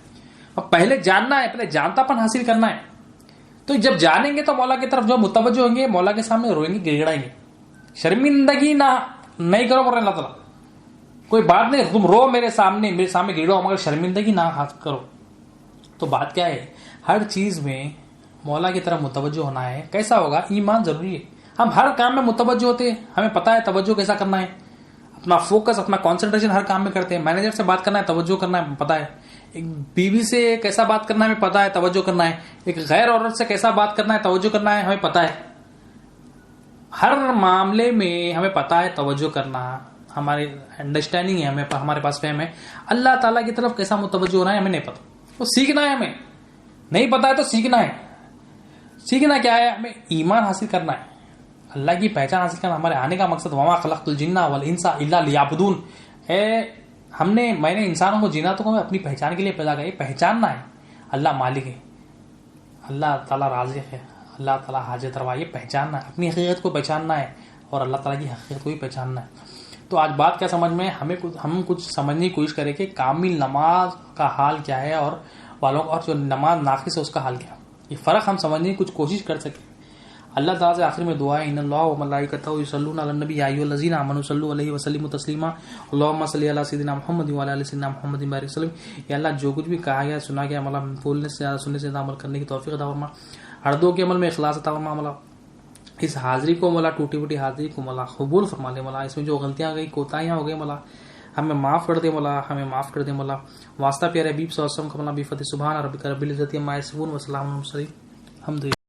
اور پہلے جاننا ہے، پہلے جانتا پن حاصل کرنا ہے۔ تو جب جانیں گے تو مولا کی طرف جو متوجہ ہوں گے، مولا کے سامنے روئیں گے، گڑگڑائیں گے۔ شرمندگی نہیں کرو بول رہے اللہ تعالیٰ، کوئی بات نہیں، تم رو میرے سامنے گڑگڑاؤ، مگر شرمندگی نہ کرو۔ تو بات کیا ہے؟ ہر چیز میں مولا کی طرف متوجہ ہونا ہے۔ کیسا ہوگا؟ ایمان ضروری ہے۔ ہم ہر کام میں متوجہ ہوتے ہیں، ہمیں پتا ہے توجہ کیسا کرنا ہے، اپنا فوکس، اپنا کانسنٹریشن ہر کام میں کرتے ہیں۔ مینیجر سے بات کرنا ہے، توجہ کرنا ہے، پتا ہے۔ ایک بیوی سے کیسا بات کرنا ہے ہمیں پتا ہے، توجہ کرنا ہے۔ ایک غیر عورت سے کیسا بات کرنا ہے، توجہ کرنا ہے، ہمیں پتا ہے۔ ہر معاملے میں ہمیں پتا ہے توجہ کرنا، ہماری انڈرسٹینڈنگ ہے، ہمارے پاس فہم ہے۔ اللہ تعالیٰ کی طرف کیسا متوجہ ہونا ہے ہمیں نہیں پتا، وہ سیکھنا ہے، ہمیں نہیں پتا ہے تو سیکھنا ہے۔ سیکھنا کیا ہے؟ ہمیں ایمان حاصل کرنا ہے، اللہ کی پہچان حاصل کرنا۔ ہمارے آنے کا مقصد وما خلقت الجن والانس الا لیعبدون، میں نے انسانوں کو جناتوں کو اپنی پہچان کے لیے پیدا کیا۔ یہ پہچاننا ہے اللہ مالک ہے، اللہ تعالیٰ رازق ہے، اللہ تعالیٰ حاجت روا، یہ پہچاننا ہے، اپنی حقیقت کو پہچاننا ہے اور اللہ تعالیٰ کی حقیقت کو بھی پہچاننا ہے۔ تو آج بات کیا سمجھ میں؟ ہم کچھ سمجھنے کی کوشش کریں کہ کامل نماز کا حال کیا ہے اور جو نماز ناقص ہے اس کا حال کیا ہے، یہ فرق ہم سمجھنے کی کچھ کوشش کر سکیں۔ اللہ تعالیٰ سے آخر میں دعا ہے، ان اللہ و ملائکتہ یصلون علی النبی یا ایھا الذین آمنوا صلوا علیہ وسلموا تسلیما اللهم صل علی سیدنا محمد وعلی آل سیدنا محمد بارک وسلم۔ یا اللہ جو کچھ بھی کہا گیا سنا گیا مولا، بولنے سے زیادہ سننے سے زیادہ عمل کرنے کی توفیق عطا فرما، ہر دو کے عمل میں اخلاص عطا فرما مولا۔ اس حاضری کو مولا، ٹوٹی پھوٹی حاضری کو مولا قبول فرما لے مولا، اس میں جو غلطیاں گئی، کوتاہیاں ہو گئی مولا، ہمیں معاف کر دے مولا، ہمیں معاف کر دے مولا۔ واسطہ پیارے حبیب صلی اللہ علیہ وسلم کا مولا، بفضل سبحان ربک رب العزت عما یصفون وسلام علی المرسلین، الحمدللہ۔